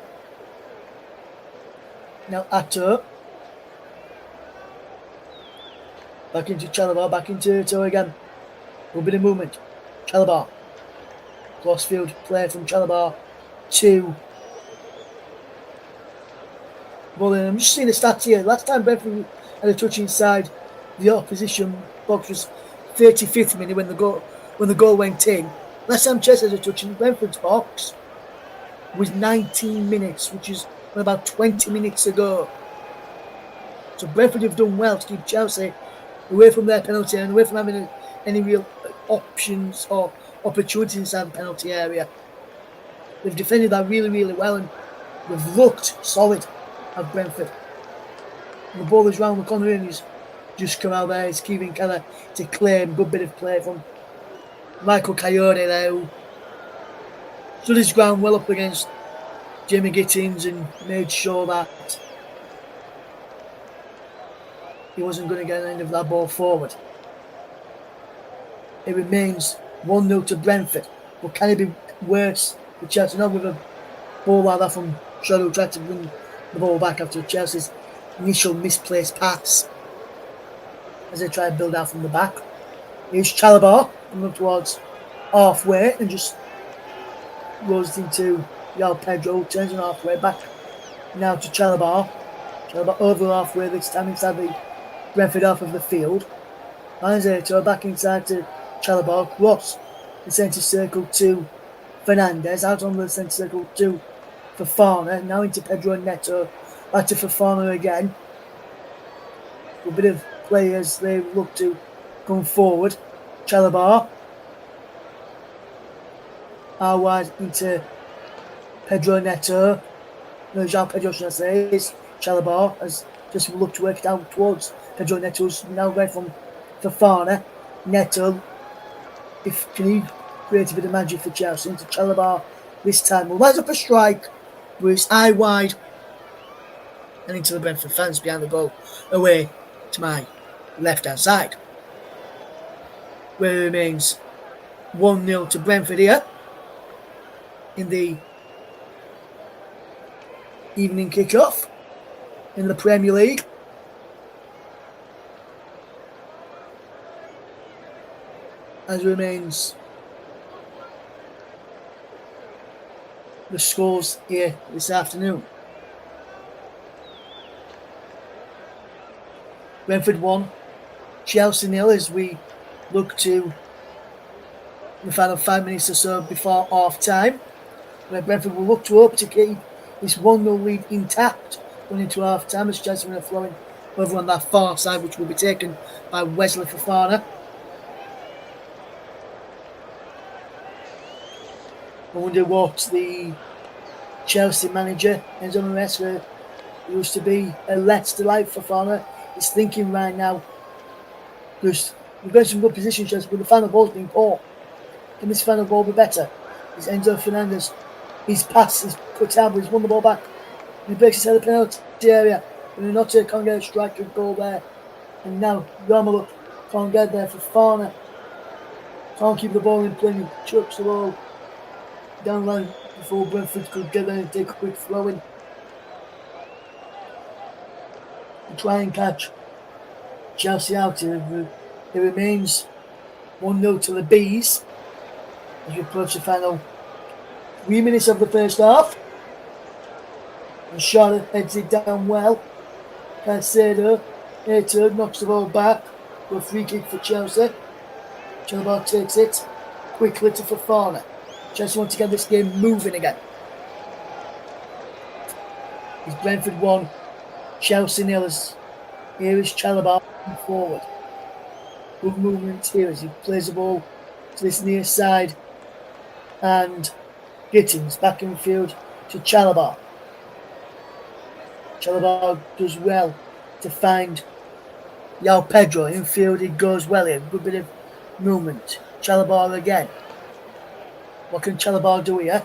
Now Ato. Back into Chalobah, back into Ato again. A little bit of movement. Chalobah. Crossfield play from Chalobah to Bullen. I'm just seeing the stats here. Last time Brentford had a touch inside the opposition box was 35th minute when the goal went in. Last time Chelsea had a touch in Brentford's box was 19 minutes, which is about 20 minutes ago. So Brentford have done well to keep Chelsea away from their penalty and away from having any real options or opportunities inside the penalty area. They've defended that really, really well, and they've looked solid at Brentford. And the ball is round the corner and he's just come out there. It's Kevin Keller to claim. Good bit of play from Michael Coyote there, who stood his ground well up against Jamie Gittins and made sure that he wasn't going to get the end of that ball forward. It remains 1-0 to Brentford, but can it be worse for Chelsea? Not with a ball like that from Shadow, who tried to bring the ball back after Chelsea's initial misplaced pass as they try to build out from the back. Here's Chalobah coming up towards halfway and just rolls into Yao Pedro, turns on halfway back now to Chalobah. Chalobah over halfway this time inside the Brentford half of the field. Finds Ato back inside to Chalobah, cross the centre circle to Fernandez, out on the centre circle to Fofana, now into Pedro Neto, back to Fofana again. A bit of players they look to come forward. Chalobah out wide into Pedro Neto. No, Jean Pedro, should I say, is Chalobah, as just look to work it out towards Pedro Neto's now going from Fofana. Neto, can he create a bit of magic for Chelsea into Chalobah this time? Will rise up a strike, but it's eye wide and into the Brentford fans behind the goal, away to my left-hand side, where it remains 1-0 to Brentford here in the evening kick-off in the Premier League. As remains the scores here this afternoon. Brentford 1, Chelsea 0 as we look to the final 5 minutes or so before half time, where Brentford will look to hope to keep this 1-0 lead intact going into half time as Chelsea are flowing over on that far side, which will be taken by Wesley Fofana. I wonder what the Chelsea manager, Enzo Maresca, who used to be a Leicester like Fofana, is thinking right now, because we've got some good positions, Chelsea, but the final ball's been poor. Can this final ball be better? Is Enzo Fernandez, his pass is cut out, but he's won the ball back. And he breaks his head of the penalty area. And Inote can't get a strike, good goal there. And now Romelu can't get there for Fofana. Can't keep the ball in play, he chucks the ball down the line before Brentford could get there and take a quick throw in. To try and catch Chelsea out here. It remains 1-0 to the Bees as we approach the final 3 minutes of the first half. And Charlotte heads it down well. Caicedo, Ato knocks the ball back for a free kick for Chelsea. Chalobah takes it quickly to Fofana. Chelsea want to get this game moving again. It's Brentford 1, Chelsea 0. Here is Chalobah forward. Good movement here as he plays the ball to this near side. And Gittins back in field to Chalobah. Chalobah does well to find João Pedro. In field it goes well here. Good bit of movement. Chalobah again. What can Chalobah do here?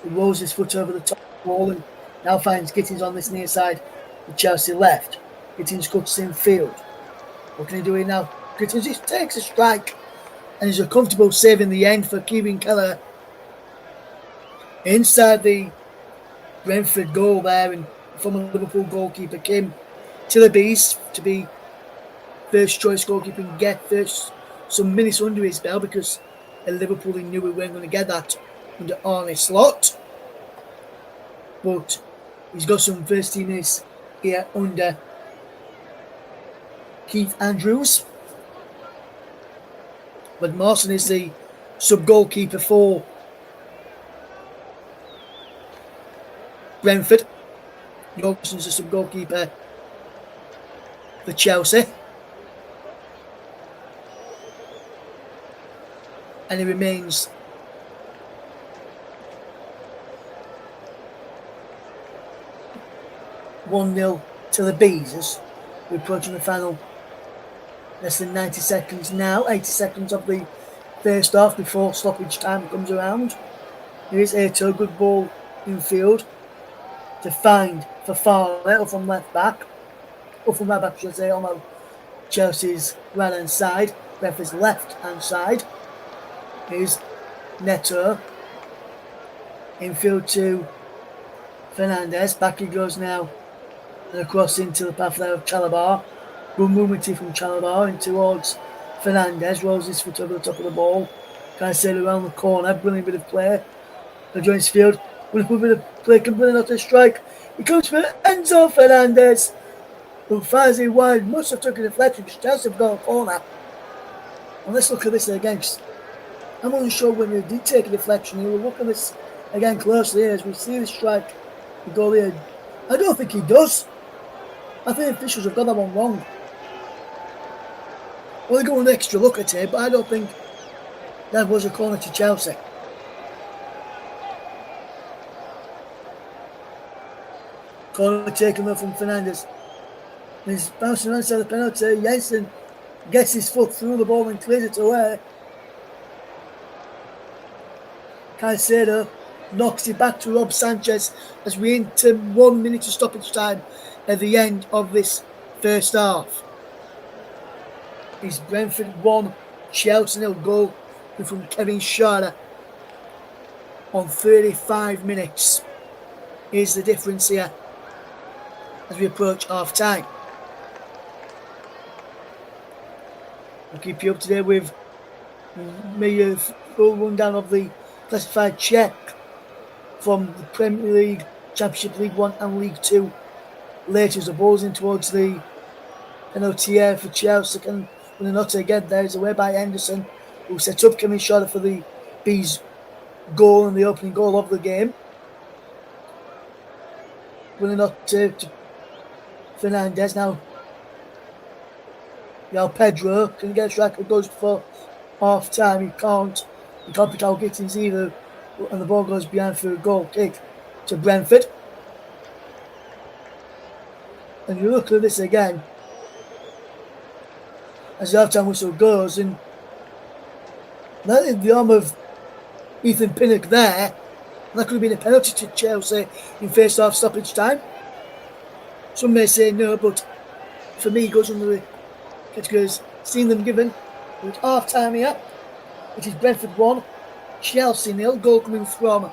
He rolls his foot over the top of the wall and now finds Gittins on this near side with Chelsea left. Gittins cuts in field. What can he do here now? Gittins just takes a strike and is a comfortable save in the end for Kieran Keller. Inside the Brentford goal there, and former Liverpool goalkeeper came to the Bees to be first choice goalkeeper and get first some minutes under his belt, because at Liverpool he knew we weren't going to get that under Arne Slot. But he's got some first team minutes here under Keith Andrews. But Mawson is the sub-goalkeeper for Brentford. Yorkson's the sub-goalkeeper for Chelsea. And it remains 1-0 to the Bees as we're approaching the final less than 90 seconds now. 80 seconds of the first half before stoppage time comes around. Here's Ato, good ball in field to find Fofana up from left back. Up from right back, should I say, on Chelsea's right hand side. Brentford's left hand side. Here's Neto. Infield to Fernandez. Back he goes now. And across into the path there of Chalobah. Good movement from Chalobah in towards Fernandez. Rolls his foot over the top of the ball. Caicedo around the corner. Brilliant bit of play. The joins field. With a bit of play, can bring out a strike. He comes for Enzo Fernandez, who fires it wide. Must have took a deflection because Chelsea have got a corner. And let's look at this again. I'm unsure when he did take a deflection. We'll look at this again closely as we see the strike. The goal here. I don't think he does. I think officials have got that one wrong. Well, they go an extra look at it, but I don't think that was a corner to Chelsea. Corner taken though from Fernandez. He's bouncing outside the penalty. Jensen gets his foot through the ball and clears it away. Caicedo knocks it back to Rob Sanchez as we enter 1 minute of stoppage time at the end of this first half. It's Brentford 1, Chelsea 0 goal from Kevin Schade on 35 minutes. Here's the difference here as we approach half time. I'll keep you up to date with me full rundown of the classified check from the Premier League, Championship, League 1 and League 2 later as the ball's in towards the penalty area for Chelsea. And when not again, there is away by Henderson, who set up Kevin Schade for the Bees goal and the opening goal of the game. When not to Fernandez now. Pedro can get a strike that goes before half time. He can't pick out Gittins either, and the ball goes behind for a goal kick to Brentford. And you look at this again as the half time whistle goes, and that is the arm of Ethan Pinnock there. That could have been a penalty to Chelsea in first half stoppage time. Some may say no, but for me, it goes under the categories seen them given. With half time here, it is Brentford 1, Chelsea 0. Goal coming from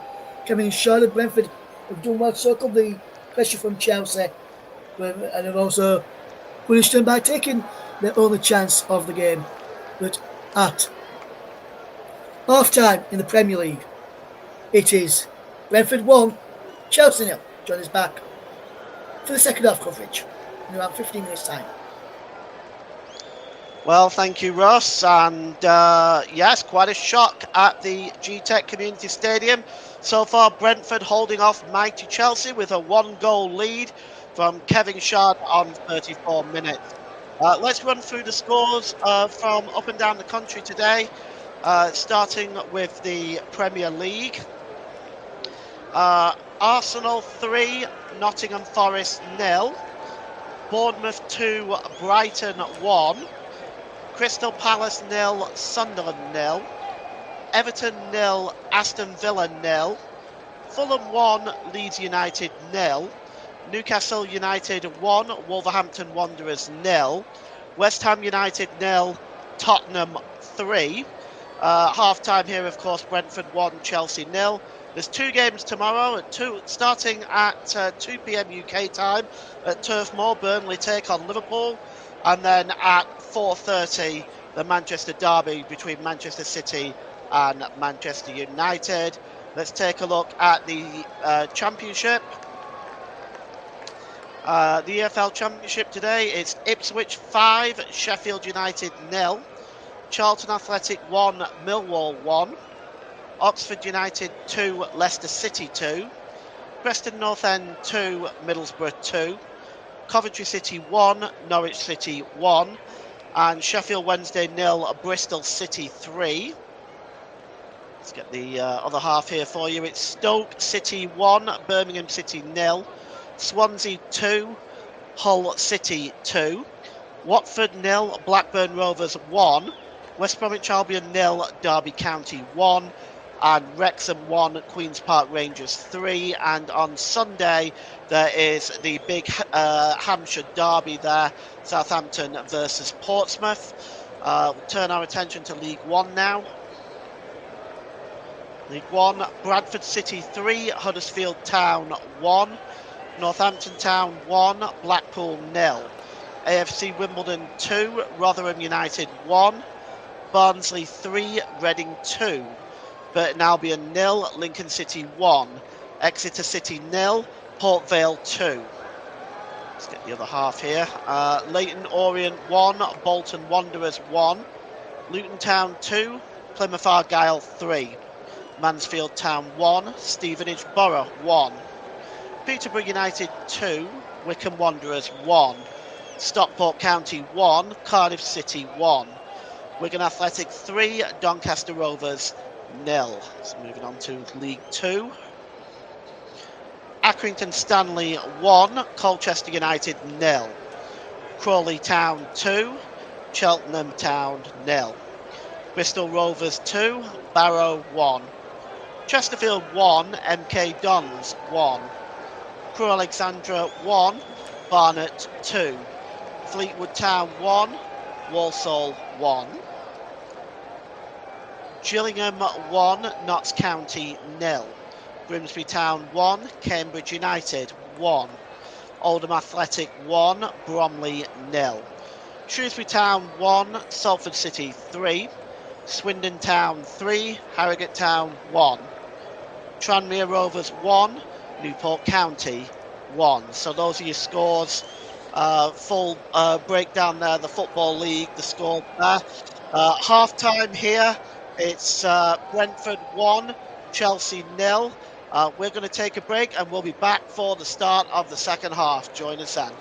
Kevin Schade. Brentford have done well to soak up the pressure from Chelsea, and have also punished them by taking their only chance of the game. But at half time in the Premier League, it is Brentford 1, Chelsea 0. Join us back for the second half coverage in about 15 minutes' time. Well, thank you, Russ. And yes, quite a shock at the Gtech Community Stadium. So far, Brentford holding off mighty Chelsea with a 1-goal lead from Kevin Schade on 34 minutes. Let's run through the scores from up and down the country today, starting with the Premier League. Arsenal 3, Nottingham Forest 0. Bournemouth 2, Brighton 1. Crystal Palace 0, Sunderland 0. Everton 0, Aston Villa 0. Fulham 1, Leeds United 0. Newcastle United 1, Wolverhampton Wanderers 0. West Ham United 0, Tottenham 3. Half time here, of course, Brentford 1, Chelsea 0. There's 2 games tomorrow, starting at 2 p.m. UK time at Turf Moor. Burnley take on Liverpool, and then at 4:30 the Manchester derby between Manchester City and Manchester United. Let's take a look at the Championship. The EFL Championship today, it's Ipswich 5, Sheffield United 0. Charlton Athletic 1, Millwall 1. Oxford United 2, Leicester City 2. Preston North End 2, Middlesbrough 2. Coventry City 1, Norwich City 1. And Sheffield Wednesday 0, Bristol City 3. Let's get the other half here for you. It's Stoke City 1, Birmingham City 0. Swansea 2, Hull City 2. Watford 0, Blackburn Rovers 1. West Bromwich Albion 0, Derby County 1. And Wrexham 1, Queen's Park Rangers 3. And on Sunday there is the big Hampshire derby there, Southampton versus Portsmouth. We'll turn our attention to League 1 now. League 1, Bradford City 3, Huddersfield Town 1. Northampton Town 1, Blackpool 0. AFC Wimbledon 2, Rotherham United 1. Barnsley 3, Reading 2. Burton Albion 0, Lincoln City 1. Exeter City 0, Port Vale 2. Let's get the other half here. Leyton Orient 1, Bolton Wanderers 1. Luton Town 2, Plymouth Argyle 3. Mansfield Town 1, Stevenage Borough 1. Peterborough United 2, Wycombe Wanderers 1. Stockport County 1, Cardiff City 1. Wigan Athletic 3, Doncaster Rovers 0. So moving on to League 2. Accrington Stanley 1, Colchester United 0. Crawley Town 2, Cheltenham Town 0. Bristol Rovers 2, Barrow 1. Chesterfield 1, MK Dons 1. Crewe Alexandra 1, Barnet 2. Fleetwood Town 1, Walsall 1. Gillingham 1, Notts County 0. Grimsby Town 1, Cambridge United 1. Oldham Athletic 1, Bromley 0. Shrewsbury Town 1, Salford City 3. Swindon Town 3, Harrogate Town 1. Tranmere Rovers 1, Newport County 1. So those are your scores. Full breakdown there, the Football League, the score there. Half time here, it's Brentford 1, Chelsea 0. We're going to take a break and we'll be back for the start of the second half. Join us then.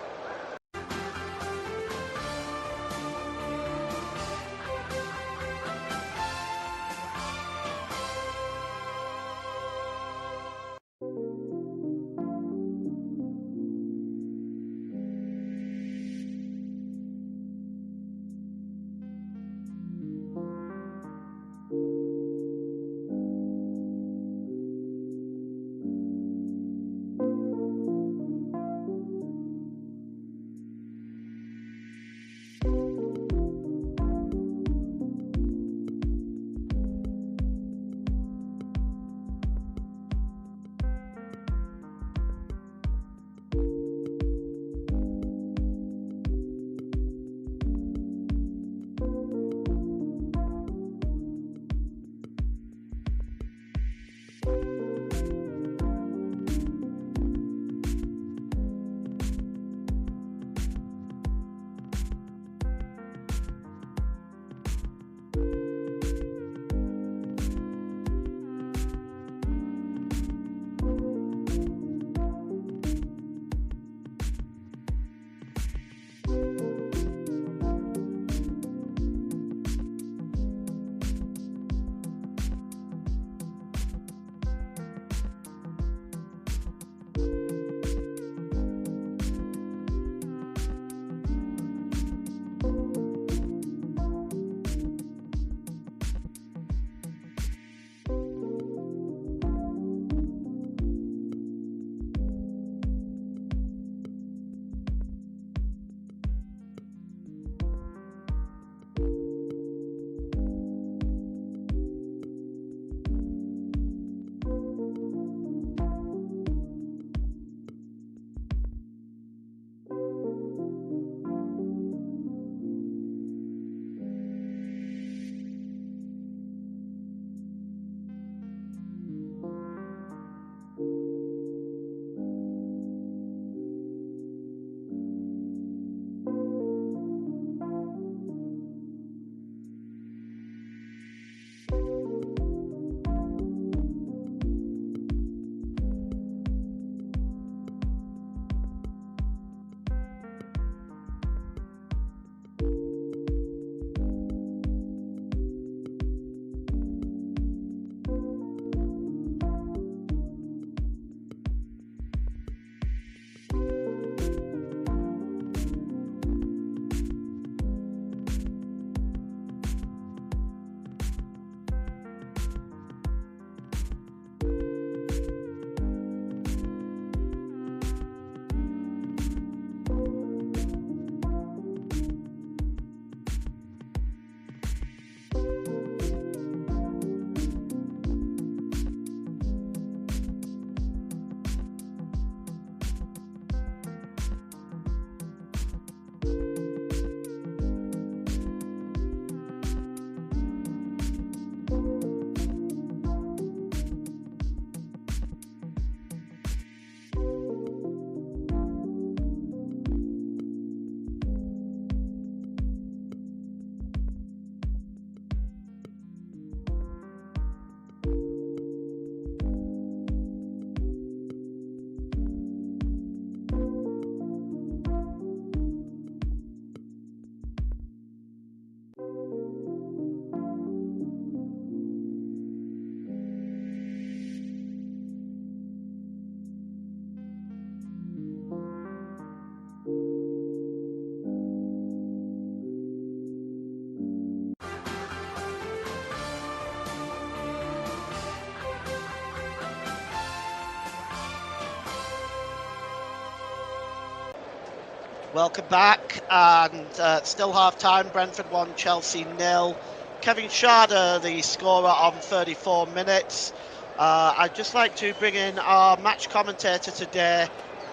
Welcome back, and still half-time. Brentford 1, Chelsea 0. Kevin Schade, the scorer on 34 minutes. I'd just like to bring in our match commentator today,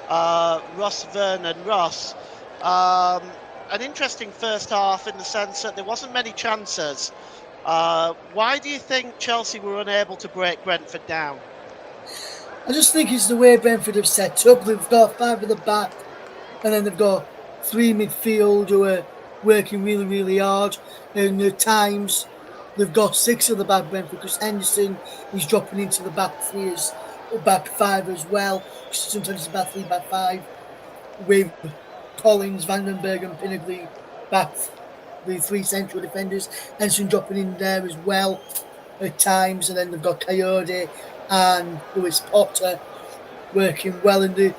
Russ Vernon. Russ, an interesting first half in the sense that there wasn't many chances. Why do you think Chelsea were unable to break Brentford down? I just think it's the way Brentford have set up. They've got 5 at the back, and then they've got 3 midfield who are working really, really hard. And at times, they've got 6 at the back, Brentford, because Henderson is dropping into the back 5 as well. Sometimes it's back 3, back 5, with Collins, Vandenberg and Pinnigley back, the 3 central defenders. Henderson dropping in there as well at times, and then they've got Coyote and Lewis Potter working well in the.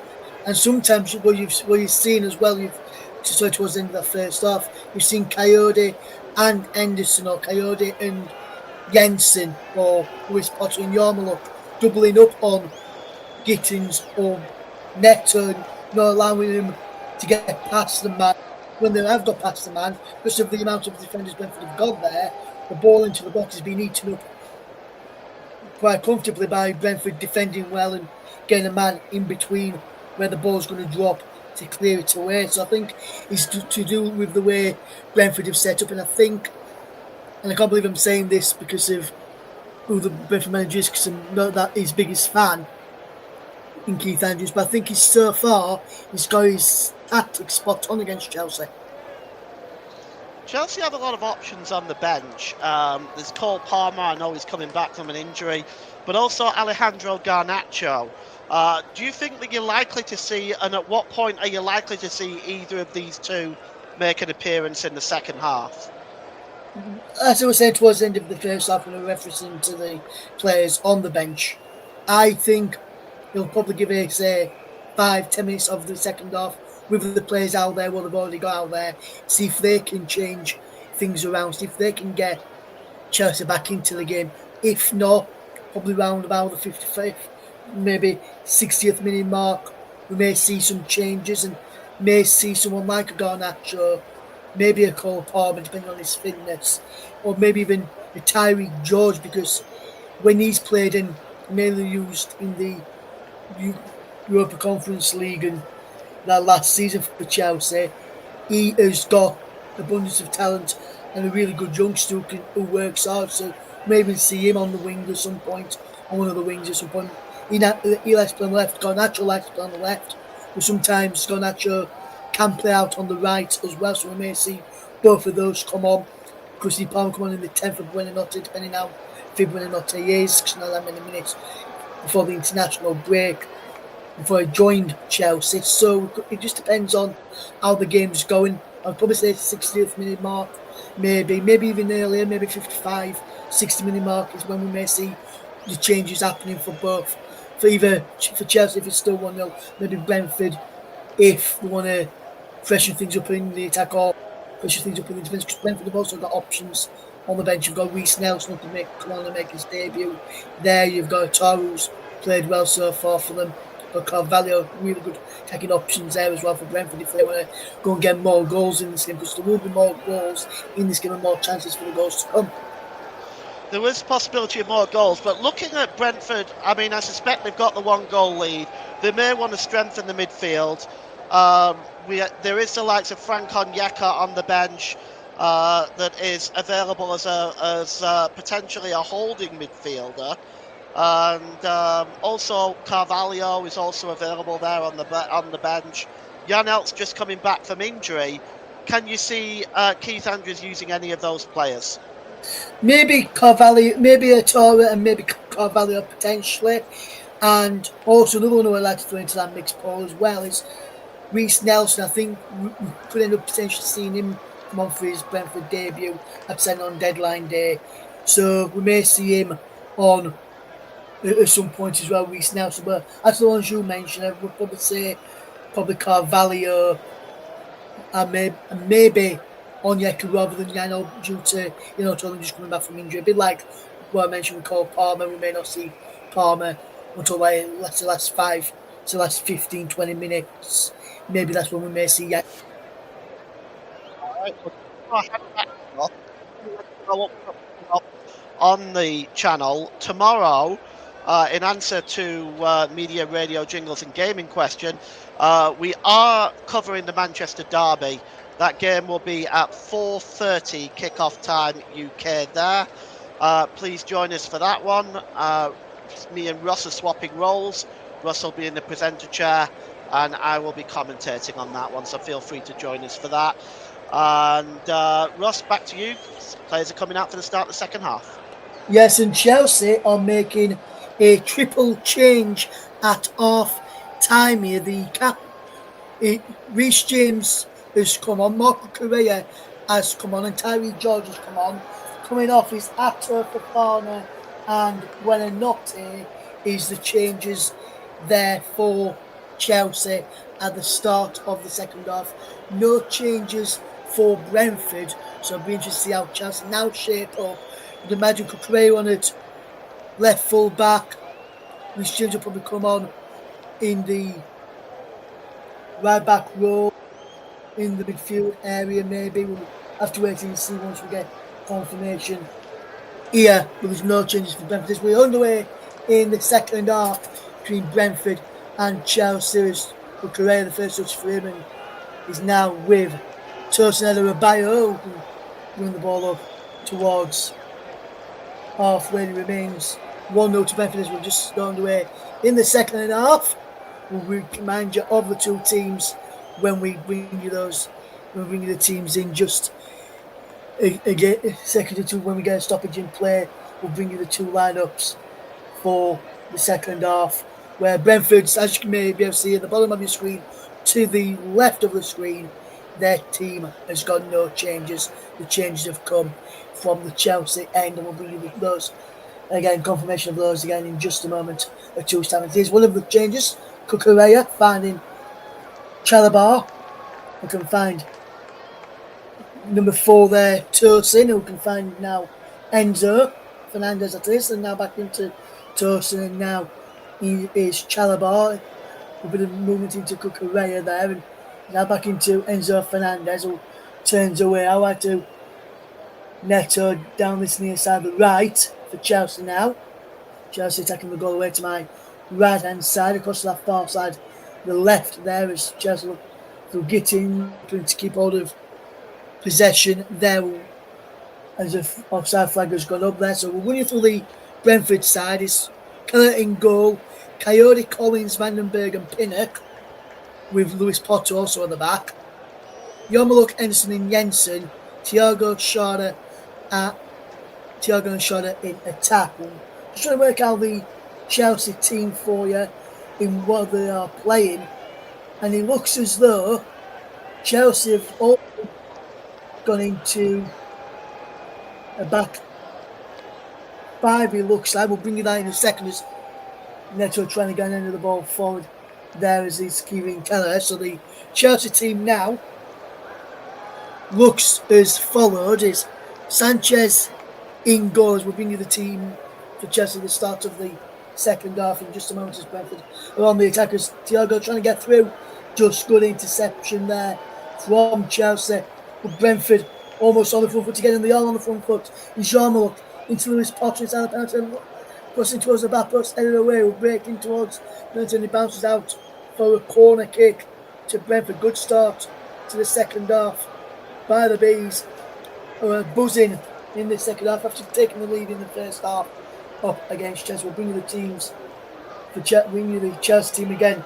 And sometimes what you've seen as well, towards the end of the first half, you've seen Coyote and Henderson, or Coyote and Jensen, or Lewis Potter and Yarmulke doubling up on Gittins or Neto, and not allowing him to get past the man. When they have got past the man, because of the amount of defenders Brentford have got there, the ball into the box has been eaten up quite comfortably by Brentford defending well and getting a man in between where the ball's going to drop to clear it away. So I think it's to do with the way Brentford have set up, and I think, and I can't believe I'm saying this because of who the Brentford manager is, because I'm not that his biggest fan in Keith Andrews, but I think he's got his tactics spot on against Chelsea. Chelsea have a lot of options on the bench. There's Cole Palmer, I know he's coming back from an injury, but also Alejandro Garnacho. Do you think that you're likely to see, and at what point are you likely to see either of these two make an appearance in the second half? As I was saying towards the end of the first half, when we were referencing to the players on the bench, I think he'll probably give it, say, 5-10 minutes of the second half with the players out there, what they've already got out there, see if they can change things around, see if they can get Chelsea back into the game. If not, probably round about the 55th, maybe 60th minute mark, we may see some changes and may see someone like a Garnacho, maybe a Cole Palmer, depending on his fitness, or maybe even a Tyreek George, because when he's played and mainly used in the Europa Conference League and that last season for Chelsea, he has got abundance of talent and a really good youngster who works hard. So maybe see him on the wing at some point, on one of the wings at some point. He likes to play on the left, Garnacho likes to play on the left, but sometimes Garnacho can play out on the right as well. So we may see both of those come on. Christy Palmer come on in the 10th of Buenanotte, depending how fit Buenanotte is, because not that many minutes before the international break, before I joined Chelsea. So it just depends on how the game's going. I'd probably say 60th minute mark, maybe even earlier, maybe 55, 60 minute mark is when we may see the changes happening for both. For Chelsea, if it's still 1-0, maybe Brentford, if they want to freshen things up in the attack or freshen things up in the defence, because Brentford have also got options on the bench. You've got Reece Nelson to come on and make his debut. There you've got Taru's played well so far for them. But Carvalho, really good attacking options there as well for Brentford if they want to go and get more goals in this game, because there will be more goals in this game and more chances for the goals to come. There is a possibility of more goals, but looking at Brentford, I mean, I suspect they've got the 1-goal lead. They may want to strengthen the midfield. There is the likes of Frank Onyeka on the bench that is available as potentially a holding midfielder. And also Carvalho is also available there on the bench. Jan Elt's just coming back from injury. Can you see Keith Andrews using any of those players? Maybe Carvalho, maybe Atora, and maybe Carvalho potentially. And also another one who I'd like to throw into that mix, Paul, as well, is Reece Nelson. I think we could end up potentially seeing him come on for his Brentford debut on deadline day. So we may see him on at some point as well, Reece Nelson. But as the ones you mentioned, I would probably say Carvalho and maybe Onyeka rather than Yano, due to Tottenham just coming back from injury. A bit like what I mentioned with Cole Palmer. We may not see Palmer until the last 15, 20 minutes. Maybe that's when we may see Right, well, on the channel tomorrow. In answer to media, radio, jingles, and gaming question, we are covering the Manchester derby. That game will be at 4:30 kickoff time UK. There, please join us for that one. Me and Russ are swapping roles. Russ will be in the presenter chair, and I will be commentating on that one. So feel free to join us for that. And Russ, back to you. Players are coming out for the start of the second half. Yes, and Chelsea are making a triple change at half time here. The cap, Reece James has come on, Marco Correa has come on, and Tyree George has come on. Coming off is Atta Fofana and Buonanotte is the changes there for Chelsea at the start of the second half. No changes for Brentford, so it'll be interesting to see how Chelsea now shape up. The Magic Correa on it, left full back. Reece James will probably come on in the right back row, in the midfield area maybe. We'll have to wait and see once we get confirmation here. But there's no changes for Brentford. We're underway in the second half between Brentford and Chelsea. As Correa, the first touch for him, and is now with Tosin Adebayo, who bring the ball up towards halfway. It remains 1-0 to Brentford as we're just underway in the second half. We'll remind you of the two teams when we bring you the teams in just a second or two. When we get a stoppage in play, we'll bring you the two lineups for the second half, where Brentford's, as you may be able to see at the bottom of your screen, to the left of the screen, their team has got no changes. The changes have come from the Chelsea end, and we'll bring you those again, confirmation of those again in just a moment or two's time. Here's one of the changes. Cucurella finding Chalabar, who can find number 4 there, Tosin, who can find now Enzo Fernandez, that is, and now back into Tosin, and now he is Chalabar. A bit of movement into Cucurella there, and now back into Enzo Fernandez, who turns away. I like to Neto down this near side, the right for Chelsea now. Chelsea taking the goal away to my right hand side, across to that far side, the left there, as Chelsea look through getting to keep hold of possession there, as if offside flag has gone up there. So we're running through the Brentford side. It's Keller in goal, Coyote, Collins, Vandenberg and Pinnock, with Lewis Potter also at the back. Yarmouk, Anderson and Jensen, Thiago and Shota in attack. Just trying to work out the Chelsea team for you in what they are playing, and it looks as though Chelsea have all gone into a back five. It looks like we'll bring you that in a second. As Neto trying to get an end of the ball forward there as he's Kieran Keller. So the Chelsea team now looks as followed: is Sanchez in goals. We'll bring you the team for Chelsea at the start of the second half in just a moment as Brentford are on the attackers. Thiago trying to get through. Just good interception there from Chelsea. But Brentford almost on the front foot again, and they are on the front foot. Yarmouk into Lewis Potter inside the penalty, crossing towards the back post, headed away. We're breaking towards Brentford, and he bounces out for a corner kick to Brentford. Good start to the second half by the Bees, who are buzzing in the second half after taking the lead in the first half up against Chelsea. We'll bring you the teams bring you the Chelsea team again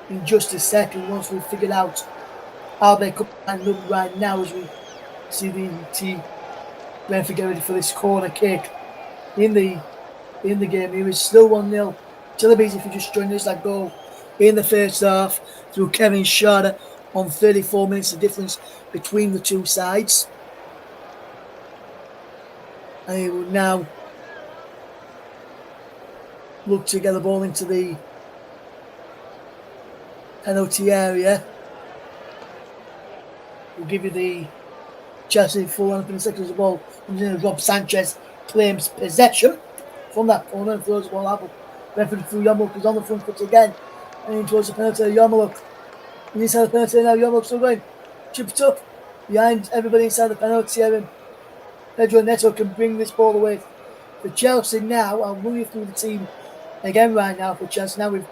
in just a second once we've figured out how they come and look right now as we see the team Brentford get ready for this corner kick in the game. Here is still 1-0 to the Bees. If you just joined us, that goal in the first half through Kevin Schade on 34 minutes, the difference between the two sides. And he will now look to get the ball into the penalty area. We'll give you the Chelsea full on in a second as the ball comes in. Rob Sanchez claims possession from that corner and throws the ball out. Brentford through Yarmouk is on the front foot again, and in towards the penalty. Yarmouk inside the penalty now. Yarmouk still going. Chip it up. behind everybody inside the penalty area. And Pedro Neto can bring this ball away for Chelsea now. I'm running through the team again right now for Chelsea. Now we've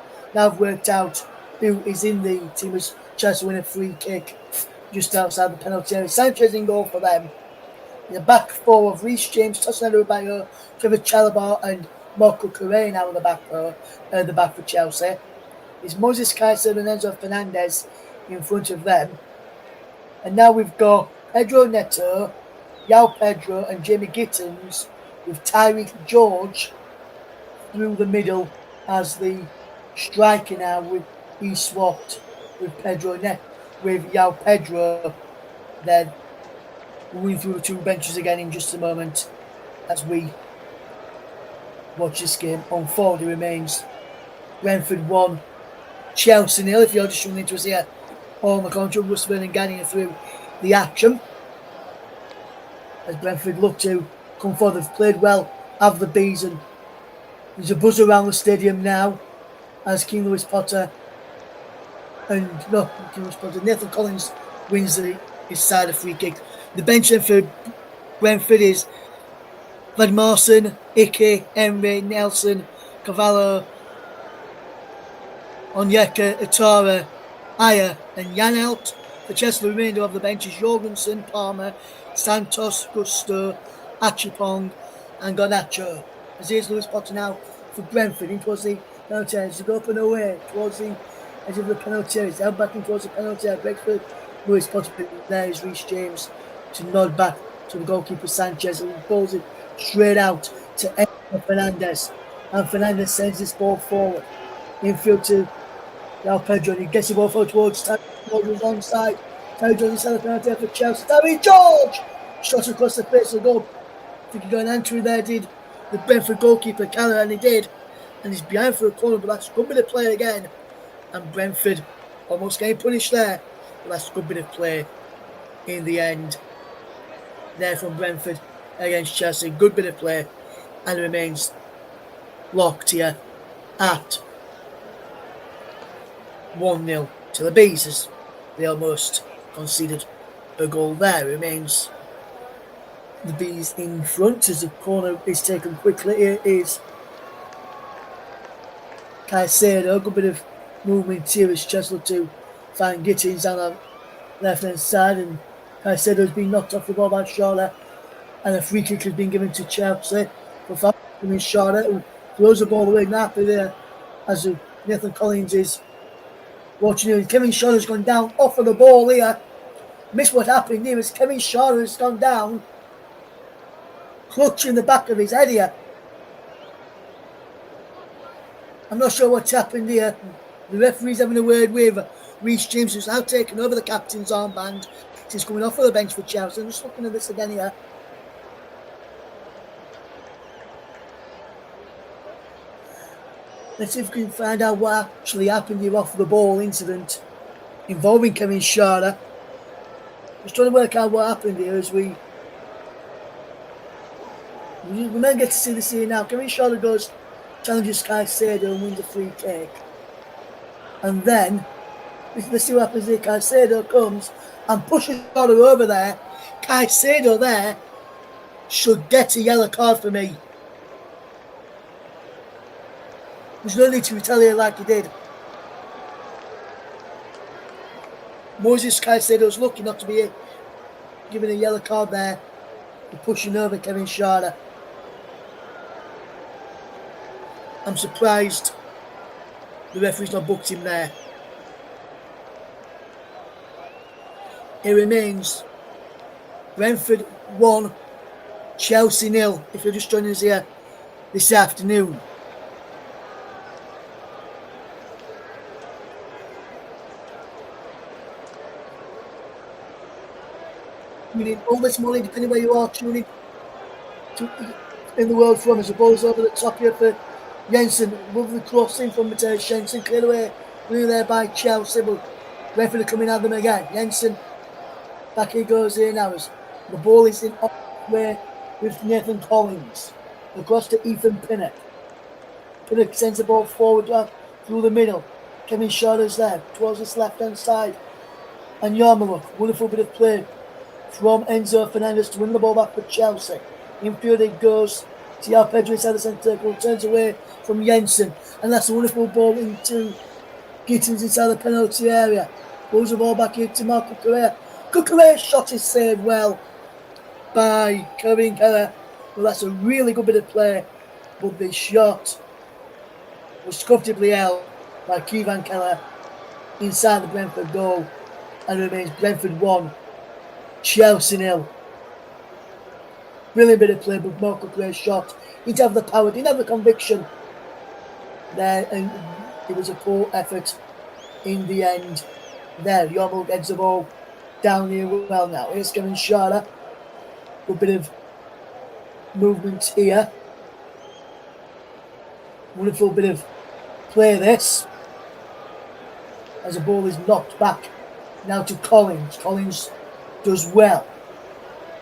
worked out who is in the team as Chelsea win a free kick just outside the penalty area. Sanchez in goal for them. The back four of Reece James, Tosinado Bayo, Trevor Chalobah and Marco Correa now in the back for Chelsea. It's Moses Caicedo and Enzo Fernandez in front of them. And now we've got Pedro Neto, Yao Pedro and Jamie Gittins with Tyreek George through the middle as the striker now with he swapped with with Yao Pedro. Then running through the two benches again in just a moment as we watch this game unfold. It remains Brentford 1, Chelsea 0. If you're just tuning into us here on the commentary, Russ Vernon guiding you through the action as Brentford look to come forward. They've played well, have the bees, and there's a buzz around the stadium now as King Lewis Potter Nathan Collins wins his side of free kick. The bench then for Brentford is Vadmarson, Ike, Emre, Nelson, Cavallo, Onyeka, Itara, Aya and Janelt. For Chelsea, the remainder of the bench is Jorgensen, Palmer, Santos, Gusto, Achipong and Garnacho. As here's Lewis Potter now for Brentford in towards the penalty area. To go up and away towards the edge of the penalty area. Down back in towards the penalty area. Brentford, Lewis Potter, there is Reece James to nod back to the goalkeeper Sanchez, and balls it straight out to Enzo Fernandez. And Fernandez sends this ball forward. Infield to Yao Pedro, and he gets the ball forward towards George onside. Terry George inside the penalty area for Chelsea. Terry George! Shot across the face of the goal. I think he got an entry there, did the Brentford goalkeeper Keller, and he did. And he's behind for a corner, but that's a good bit of play again. And Brentford almost getting punished there. But that's a good bit of play in the end. There from Brentford against Chelsea. Good bit of play. And it remains locked here at 1-0 to the Bees as they almost conceded a goal there. It remains the Bees in front as the corner is taken quickly. Here is Caicedo. Good bit of movement here as Chelsea to find Gittins on the left hand side, and Caicedo has been knocked off the ball by Schade, and a free kick has been given to Chelsea for Schade, who throws the ball away nappy there as Nathan Collins is watching here. Kevin Schade has gone down off of the ball here. Missed what happened here as Kevin Schade has gone down, clutching the back of his head here. I'm not sure what's happened here. The referee's having a word with Reece James, who's now taken over the captain's armband. He's coming off of the bench for Chelsea. I'm just looking at this again here. Let's see if we can find out what actually happened here off the ball incident involving Kevin Schade. Just trying to work out what happened here as we may get to see this here now. Kevin Schade goes, challenges Caicedo and wins a free kick. And then, let's see what happens here. Caicedo comes and pushes Schade over there. Caicedo there should get a yellow card for me. There's no need to retaliate like he did. Moses Caicedo's lucky not to be given a yellow card there for pushing over Kevin Schade. I'm surprised the referee's not booked him there. It remains Brentford 1, Chelsea 0. If you're just joining us here this afternoon. All this morning, depending where you are tuning in the world from, as the ball's over the top here for Jensen. Lovely crossing from Matthias Jensen, cleared away, blew there by Chelsea, but Brentford are coming at them again. Jensen, back he goes here now as the ball is in off way with Nathan Collins. Across to Ethan Pinnock. Pinnock sends the ball forward through the middle. Kevin Schade is there towards this left hand side. And Yarmulke, wonderful bit of play from Enzo Fernandez to win the ball back for Chelsea. Infield it goes to João Pedro inside the centre circle, turns away from Jensen, and that's a wonderful ball into Gittins inside the penalty area. Pulls the ball back into Marco Correa. Correa's shot is saved well by Kevin Keller. Well, that's a really good bit of play, but the shot was comfortably held by Kevin Keller inside the Brentford goal, and it remains Brentford 1, Chelsea 0. Brilliant bit of play, but Marco Correa's shot. He didn't have the power, didn't have the conviction there, and it was a poor effort in the end there. Yarmul gets the ball down here well now. Here's Kevin Schade. A bit of movement here. Wonderful bit of play this. As the ball is knocked back now to Collins. Collins does well.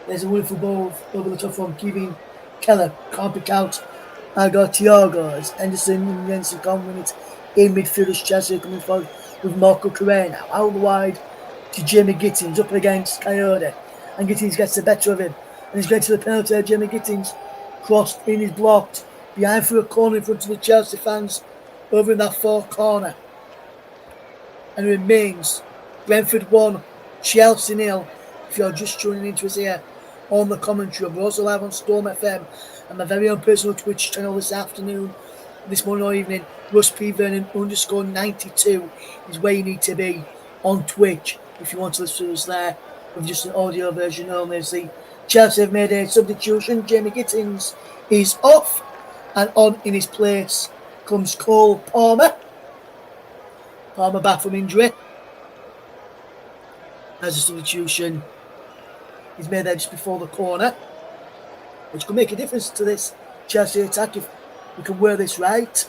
There's a wonderful ball over the top from Kevin Keller. Can't pick out. I got Thiago as Henderson and Jensen can't win it in midfield as Chelsea coming forward with Marco Correa now. Out wide to Jamie Gittins up against Coyote. And Gittins gets the better of him. And he's going to the penalty area. Jamie Gittins crossed in, is blocked. Behind for a corner in front of the Chelsea fans over in that far corner. And it remains Brentford 1, Chelsea 0. If you're just tuning into us here on the commentary, we're also live on Storm FM and my very own personal Twitch channel this afternoon, this morning or evening. Russ Vernon _92 is where you need to be on Twitch if you want to listen to us there with just an audio version only. As the Chelsea have made a substitution. Jamie Gittins is off, and on in his place comes Cole Palmer. Palmer back from injury. As a substitution is made there just before the corner, which could make a difference to this Chelsea attack if we can wear this right.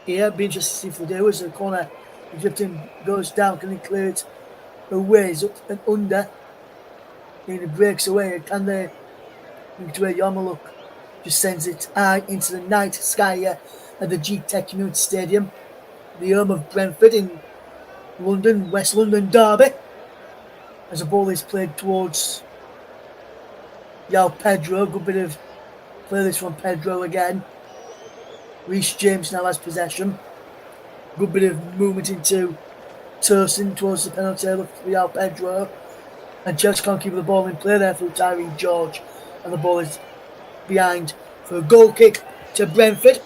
Here, be interested to see if we do. As the corner, the drifting goes down, can he clear it away? He's up and under. And it breaks away. Can they? Into where Yarmulke just sends it high into the night sky here at the Gtech Community Stadium, the home of Brentford in London, West London derby. As the ball is played towards João Pedro. Good bit of play this from Pedro again. Reece James now has possession. Good bit of movement into Tosin towards the penalty area for João Pedro. And Chelsea can't keep the ball in play there through Tyree George. And the ball is behind for a goal kick to Brentford.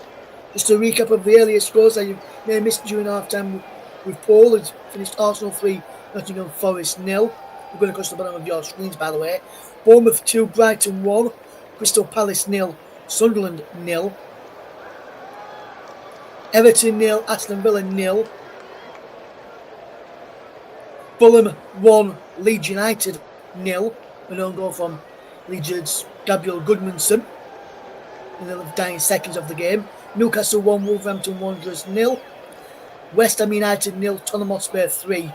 Just a recap of the earlier scores that you may have missed during half time with Paul. It's finished Arsenal 3, Nottingham Forest 0. We're going across the bottom of your screens, by the way. Bournemouth 2, Brighton 1. Crystal Palace 0, Sunderland 0. Everton 0, Aston Villa 0. Fulham 1, Leeds United 0. An own goal from Leeds' Gabriel Goodmanson in the dying seconds of the game. Newcastle 1, Wolverhampton Wanderers 0. West Ham United 0, Tottenham Hotspur 3.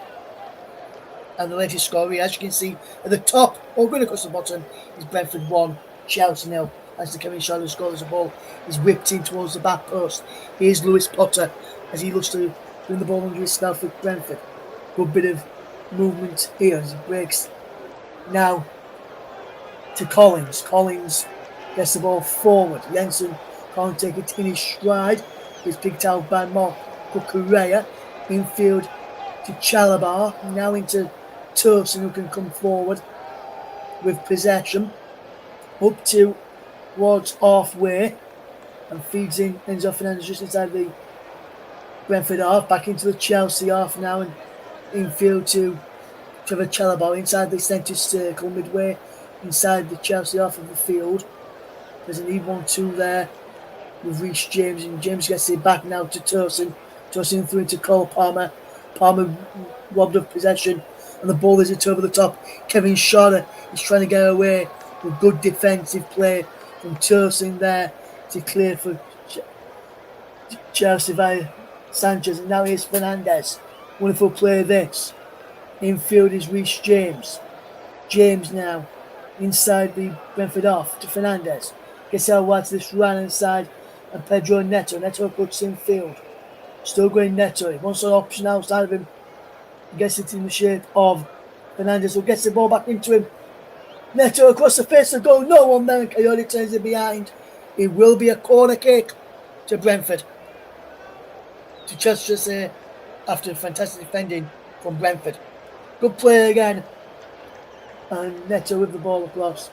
And the latest score here, as you can see at the top, or going across the bottom, is Brentford 1, Chelsea 0. As the Kevin Schade scores, the ball is whipped in towards the back post. Here's Lewis Potter as he looks to bring the ball under his spell with Brentford. Good bit of movement here as he breaks now to Collins. Collins gets the ball forward. Jensen can't take it in his stride. He's picked out by Marco Correa. Infield to Chalabar. Now into Tosin, who can come forward with possession. Up towards halfway and feeds in Enzo Fernandez just inside the Brentford half. Back into the Chelsea half now and infield to Trevor Chalabar inside the centre circle midway inside the Chelsea half of the field. There's an E1-2 there with Reece James, and James gets it back now to Tosin. Tosin through into Cole Palmer. Palmer robbed of possession and the ball is over the top. Kevin Schade is trying to get away with good defensive play from Tosin there to clear for Chelsea via Sanchez, and now here's Fernandez. Wonderful play this. Infield is Reece James. James now inside the Brentford off to Fernandez. Gets out wide to this right hand side and Pedro Neto. Neto puts in field. Still going Neto. He wants an option outside of him. He gets it in the shape of Fernandez, who gets the ball back into him. Neto across the face of goal, no one there, and Coyote turns it behind. It will be a corner kick to Brentford. To Chelsea after fantastic defending from Brentford. Good play again. And Neto with the ball across.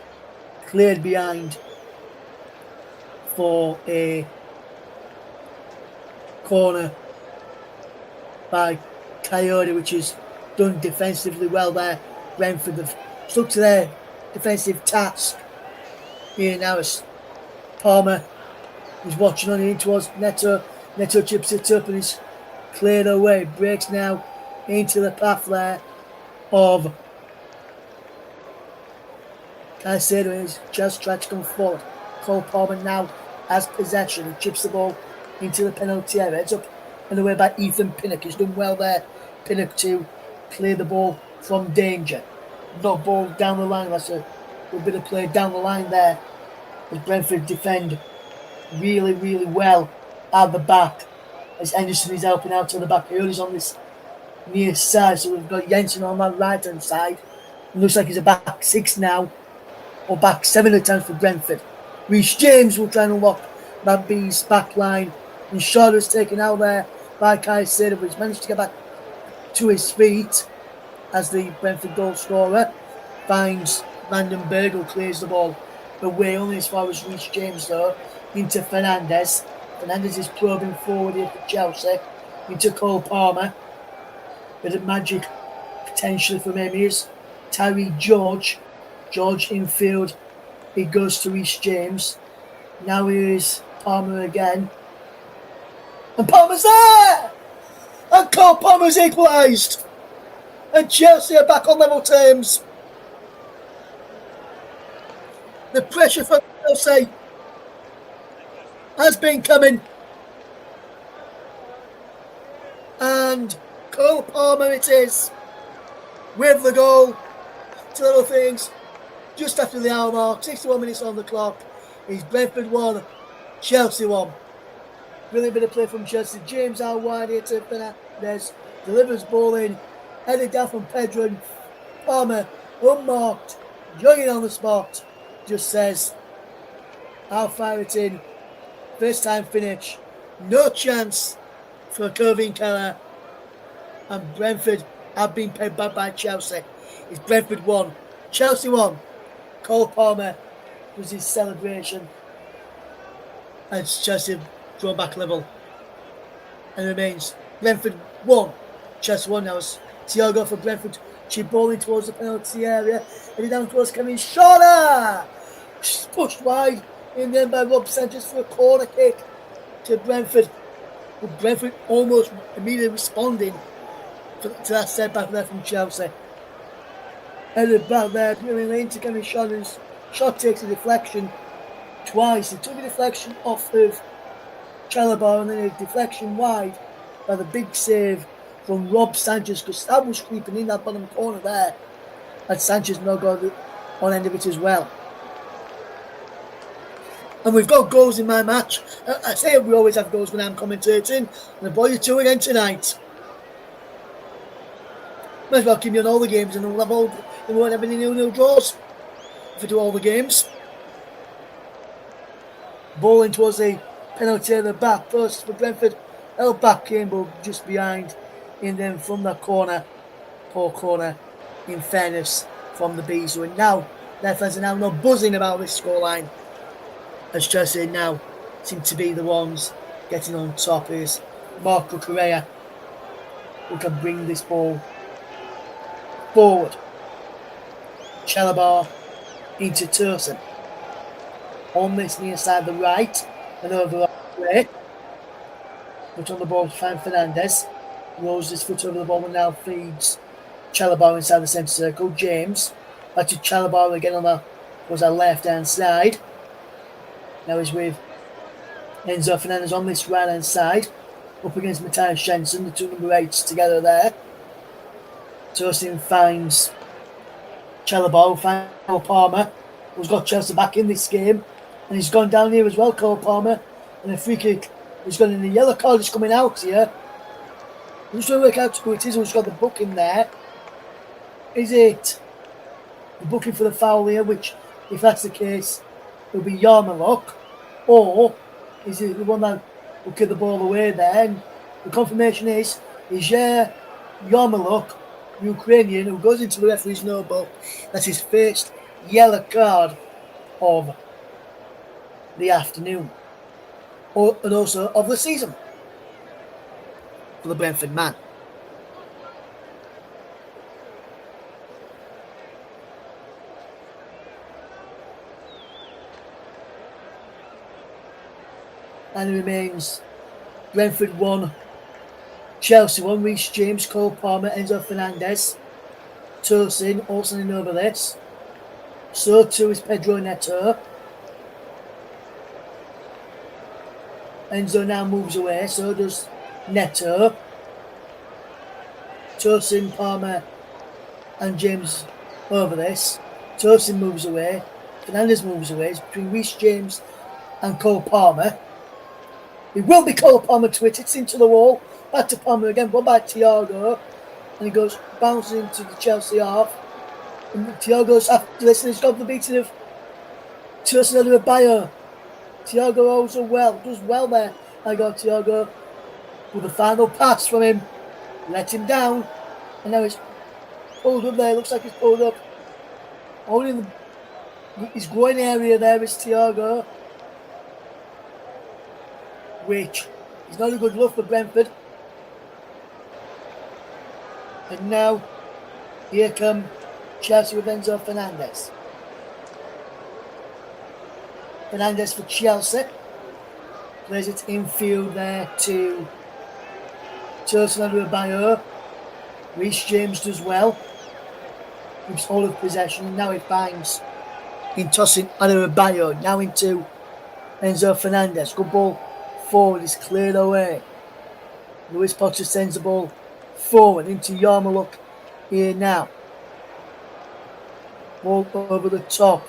Cleared behind for a corner by Coyote, which is done defensively well there. Brentford have stuck to their defensive task. Here now is Palmer. He's watching on in towards Neto. Neto chips it up and is cleared away. Breaks now into the path there of Caicedo, and he's just tried to come forward. Cole Palmer now has possession. He chips the ball into the penalty area. It's up and away by Ethan Pinnock. He's done well there. Pinnock to clear the ball from danger. Not ball down the line. That's a good bit of play down the line there. As Brentford defend really, really well at the back. As Henderson is helping out to the back. He's on this near side. So we've got Jensen on that right hand side. It looks like he's a back six now. Or back seven at times for Brentford. Reece James will try and unlock that B's back line. And Shorter's taken out there by Caicedo, but he's managed to get back to his feet as the Brentford goal scorer finds Vandenberg, who clears the ball away only as far as Reece James though, into Fernandez. Fernandez is probing forward here for Chelsea, into Cole Palmer. Bit of magic potentially from him is Tyree George. George infield, he goes to Reece James. Now here's Palmer again. And Palmer's there! And Cole Palmer's equalised! And Chelsea are back on level terms. The pressure from Chelsea has been coming. And Cole Palmer it is. With the goal to little things. Just after the hour mark, 61 minutes on the clock. It's Brentford 1, Chelsea 1. Brilliant bit of play from Chelsea. James out wide here to Fernandez. Delivers ball in. Headed down from Pedro. And Palmer, unmarked, jogging on the spot. Just says, I'll fire it in. First time finish. No chance for Kevin Keller. And Brentford have been paid back by Chelsea. It's Brentford 1, Chelsea 1. Cole Palmer was his celebration as Chelsea draw back level and remains Brentford 1, Chelsea 1 now. As Thiago for Brentford, chip ball in towards the penalty area, heading down towards Kevin Shorter, pushed wide in then by Rob Sanchez for a corner kick to Brentford, but Brentford almost immediately responding to that setback there from Chelsea. Headed back there, brilliantly into Kevin Shorter's shot takes a deflection twice. He took a deflection off of Chalobah and then a deflection wide by the big save from Rob Sanchez, because that was creeping in that bottom corner there. And Sanchez now got on end of it as well. And we've got goals in my match. I say we always have goals when I'm commentating, and I've brought you two again tonight. Might as well keep you on all the games and we'll have all, we won't have any nil-nil draws if we do all the games. Ball in towards the penalty at the back post for Brentford. Held back in, but just behind. And then from that corner, poor corner, in fairness, from the Bees, who are now, their fans are now not buzzing about this scoreline. As Chelsea now seem to be the ones getting on top. Is Marco Correa, who can bring this ball forward. Chalobah into Turson. On this near side, the right, and over the way. Put on the ball to find Fernandez. Rolls his foot over the ball and now feeds Chalobah inside the centre circle. James back to Chalobah again on the was our left hand side. Now he's with Enzo Fernandez on this right hand side. Up against Matthias Jensen, the two number 8s together there. Tosin finds Chalobah, finds Cole Palmer, who's got Chelsea back in this game. And he's gone down here as well, Cole Palmer. And a free kick. He's gone in the yellow card, is coming out here. I'm just trying to work out who it is who's got the book in there. Is it We're booking for the foul here, which, if that's the case, it'll be Yarmoluk, or is it the one that will kick the ball away there? And the confirmation is Yarmoluk, Ukrainian, who goes into the referee's notebook. That's his first yellow card of the afternoon, and also of the season for the Brentford man. And it remains Brentford 1, Chelsea 1, Reece James, Cole Palmer, Enzo Fernandez, Tosin, Olsen and over this. So too is Pedro Neto. Enzo now moves away, so does Neto. Tosin, Palmer and James over this. Tosin moves away. Fernandez moves away. It's between Reece James and Cole Palmer. It will be Cole Palmer to it. It's into the wall. Back to Palmer again. One by Thiago. And he goes bouncing into the Chelsea half. And Thiago's after this, and he's got the beating of Tosin Adebayo. Thiago also does well there. I got Thiago with a final pass from him. Let him down. And now he's pulled up there. Looks like he's pulled up. Only in his groin area there is Thiago. Which is not a good look for Brentford. And now, here come Chelsea with Enzo Fernandez. Fernandez for Chelsea. Plays it infield there to Tosin Adebayo. Reece James does well. Keeps hold of possession. Now it finds in Tosin Adebayo. Now into Enzo Fernandez. Good ball forward is cleared away. Lewis Potter sends the ball forward into Yarmoluk here now. Ball over the top.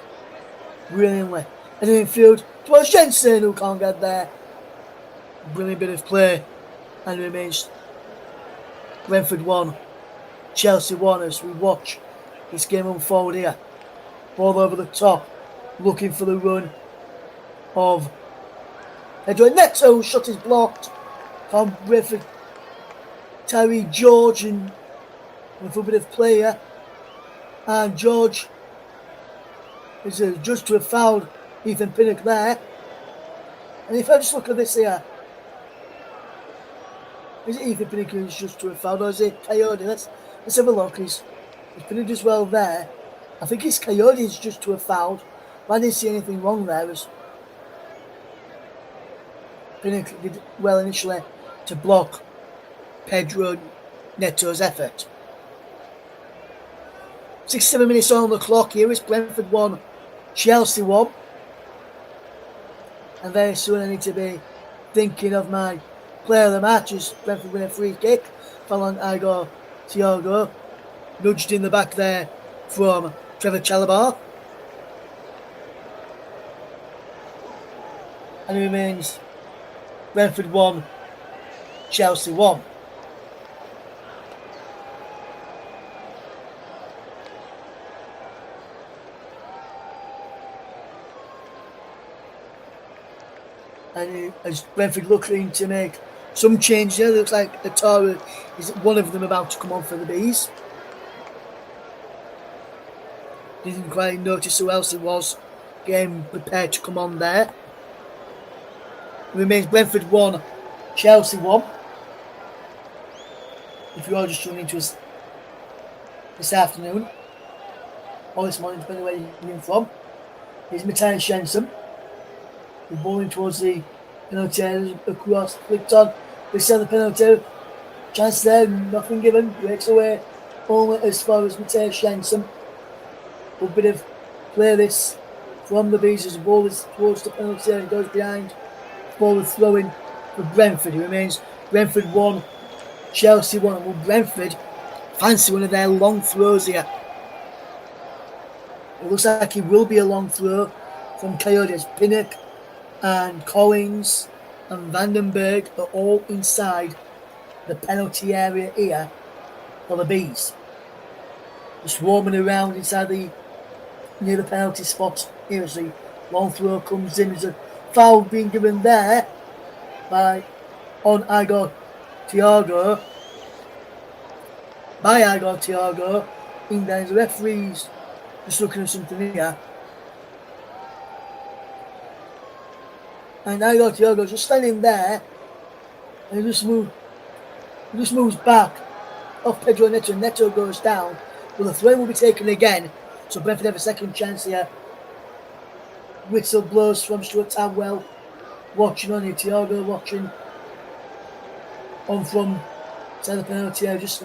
Brilliantly. And in field towards Jensen, who can't get there. Brilliant bit of play. And it remains Brentford 1, Chelsea 1 as we watch this game unfold here. Ball over the top. Looking for the run of Pedro Neto. Shot is blocked from Brentford. Terry George and with a bit of play here. And George is judged to have fouled Ethan Pinnock there. And if I just look at this here, is it Ethan Pinnock who's just to have fouled, or is it Coyote? Let's have a look. He's Pinnock as well there. I think it's Coyote who's just to have fouled. But I didn't see anything wrong there. As Pinnock did well initially to block Pedro Neto's effort. 6-7 minutes on the clock here. It's Brentford 1, Chelsea 1. And very soon I need to be thinking of my player of the match as Brentford win a free kick. Following Thiago. Nudged in the back there from Trevor Chalobah. And it remains Brentford 1, Chelsea 1. And as Brentford looking to make some change there, looks like Atara is one of them about to come on for the Bees. Didn't quite notice who else it was getting prepared to come on there. It remains Brentford 1, Chelsea 1. If you are just tuning into us this afternoon or this morning, depending where you're in from, is Matthias Jensen. The ball in towards the penalty area, across, flicked on. They send the penalty. Chance there, nothing given. Breaks away only as far as Matthias Jensen. A bit of play this from the Bees as the ball is towards the penalty area and goes behind. The ball is throwing for Brentford. It remains Brentford 1, Chelsea 1. Well, Brentford fancy one of their long throws here. It looks like it will be a long throw from Coyotes. Pinnock and Collins and Vandenberg are all inside the penalty area here for the Bees. Just swarming around inside the near the penalty spot. Here as the long throw comes in. There's a foul being given there by Igor Thiago. In there, the referees just looking at something here. And Igor Thiago just standing there, and he just moves back off Pedro Neto. Neto goes down. Well, the throw will be taken again, so Brentford have a second chance here. Whistle blows from Stuart Tadwell. Watching on here, Thiago watching on from side of the penalty area. Just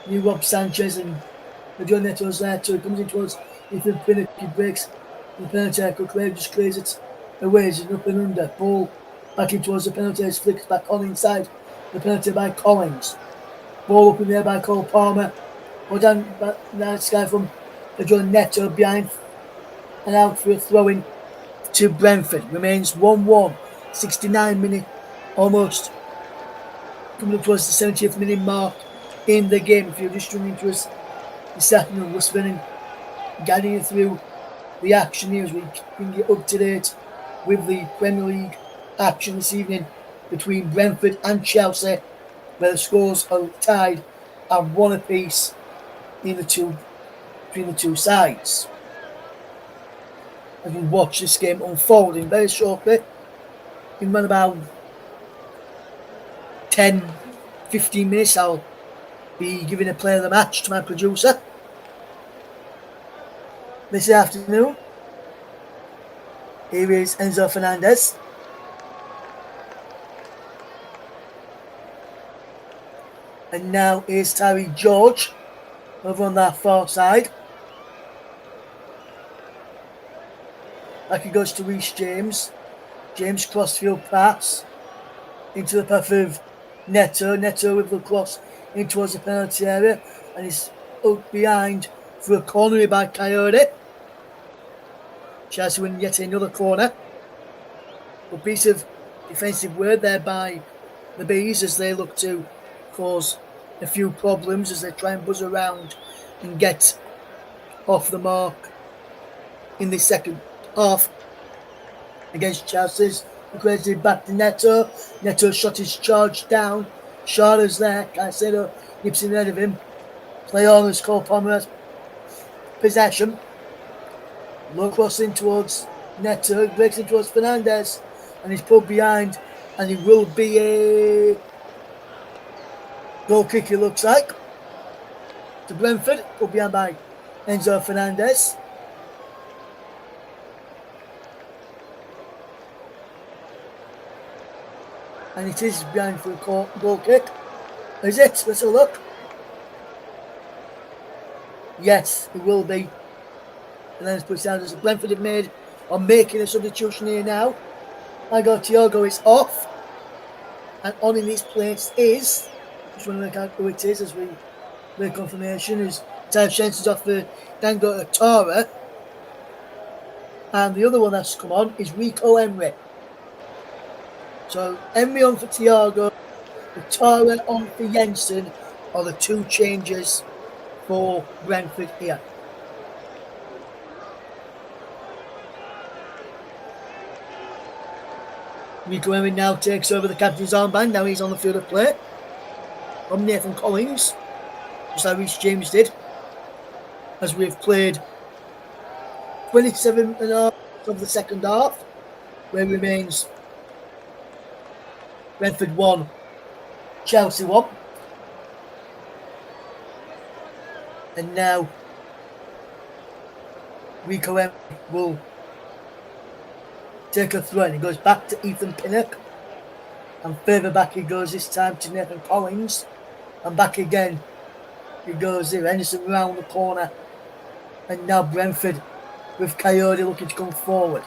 new Rob Sanchez and Pedro Neto's there too. Comes in towards Ethan Pinnock. He breaks the penalty area. Quickly just clears it away. It's up and under. Ball back in towards the penalty area. Flicks back on inside the penalty by Collins. Ball up in there by Cole Palmer. Or down that guy from Pedro Neto behind and out for a throw-in to Brentford. Remains 1-1. 69 minute almost. Coming up towards the 70th minute mark in the game. If you're just tuning into us this afternoon, Russ Vernon guiding you through the action here as we bring you up to date with the Premier League action this evening between Brentford and Chelsea, where the scores are tied at 1 apiece between the two sides. As we watch this game unfolding very shortly, in around about 10-15 minutes, I'll be giving a play of the match to my producer this afternoon. Here is Enzo Fernandez. And now is Tyree George over on that far side. Back he goes to Reece James. James crossfield pass into the path of Neto. Neto with the cross in towards the penalty area. And he's up behind for a corner by Coyote. Chelsea win yet another corner. A piece of defensive work there by the Bees as they look to cause a few problems as they try and buzz around and get off the mark in the second half against Chelsea's. Aggressive back to Neto. Neto shot his charge down. Shara's there. Caicedo nips in ahead of him. Play on as Cole Palmer has possession. Low cross in towards Neto. Breaks in towards Fernandez. And he's pulled behind. And it will be a goal kick, it looks like, to Brentford. Pulled behind by Enzo Fernandez. And it is behind for a goal kick. Is it? Let's have a look. Yes, it will be. And then it's put down as Brentford have made or making a substitution here now. Igor Thiago is off. And on in his place is, just want to work out who it is as we make confirmation, is Tyler Shenton's off for Dango Atara. And the other one that's come on is Rico Emery. So Emery on for Thiago, Atara on for Jensen are the two changes for Brentford here. Rico Emery now takes over the captain's armband. Now he's on the field of play from Nathan Collins, just like Reece James did, as we've played 27 and a half of the second half, where remains Brentford 1, Chelsea 1. And now Rico Emery will take a throw, and he goes back to Ethan Pinnock, and further back he goes this time to Nathan Collins, and back again he goes here. Henderson round the corner, and now Brentford with Coyote looking to come forward.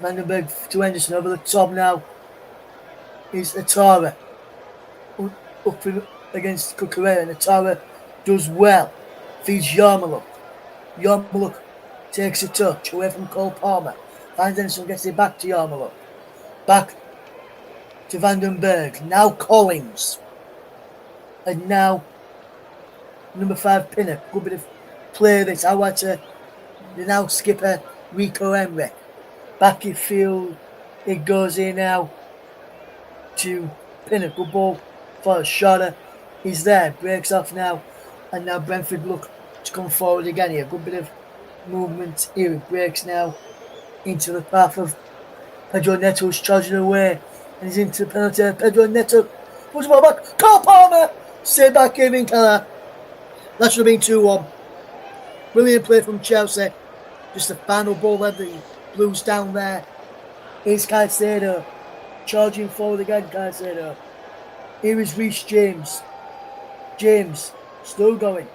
Vandenberg to Henderson over the top now is Atara up against Cucurella, and Atara does well, feeds Yarmouk. Yarmouk takes a touch away from Cole Palmer. Finds Henderson, gets it back to Yarmouk. Back to Vandenberg. Now Collins. And now number 5 Pinnock. Good bit of play this. I want to the now skipper Rico Emery. Back in field, it goes in now to Pinnacle ball for a shotter. He's there, breaks off now, and now Brentford look to come forward again here. Good bit of movement here. It breaks now into the path of Pedro Neto, who's charging away, and he's into the penalty area. Pedro Neto puts the ball back. Cole Palmer saved by Kevin Keller. That should have been 2-1. Brilliant play from Chelsea. Just the final ball that the Blues down there. Here's Caicedo charging forward again. Caicedo. Here is Reece James. James still going.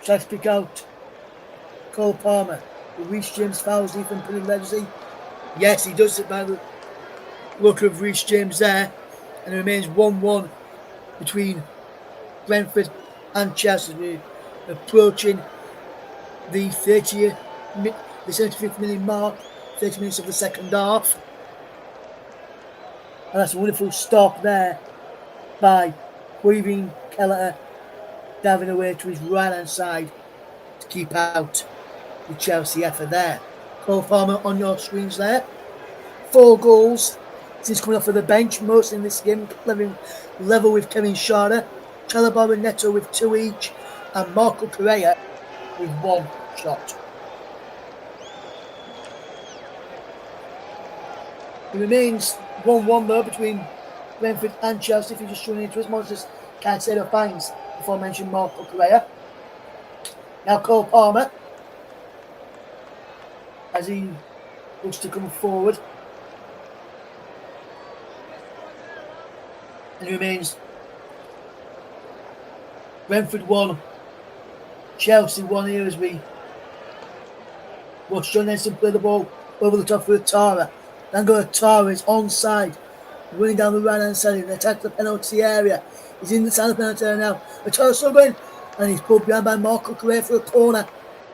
Tries to pick out Cole Palmer. But Reece James fouls Ethan Pinnick. Yes, he does it by the look of Reece James there. And it remains 1-1 between Brentford and Chelsea. We're approaching the 75th minute mark, 30 minutes of the second half. And that's a wonderful stop there by Weaving Keller, diving away to his right hand side to keep out the Chelsea effort there. Cole Palmer on your screens there. 4 goals since coming off of the bench, most in this game, level with Kevin Schade, Chalobah and Neto with 2 each, and Marco Correa with 1 shot. It remains 1-1 though between Brentford and Chelsea. If you're just tuning into us, Moses Caicedo finds the aforementioned Marco Correa. Now Cole Palmer, as he looks to come forward. And it remains Brentford 1, Chelsea 1 here as we watch John Nelson play the ball over the top for Tara. Then go Tara is onside, running down the right hand side and attack the penalty area. He's in the side of the penalty area now. Tara's still going, and he's pulled behind by Marco Correa for a corner.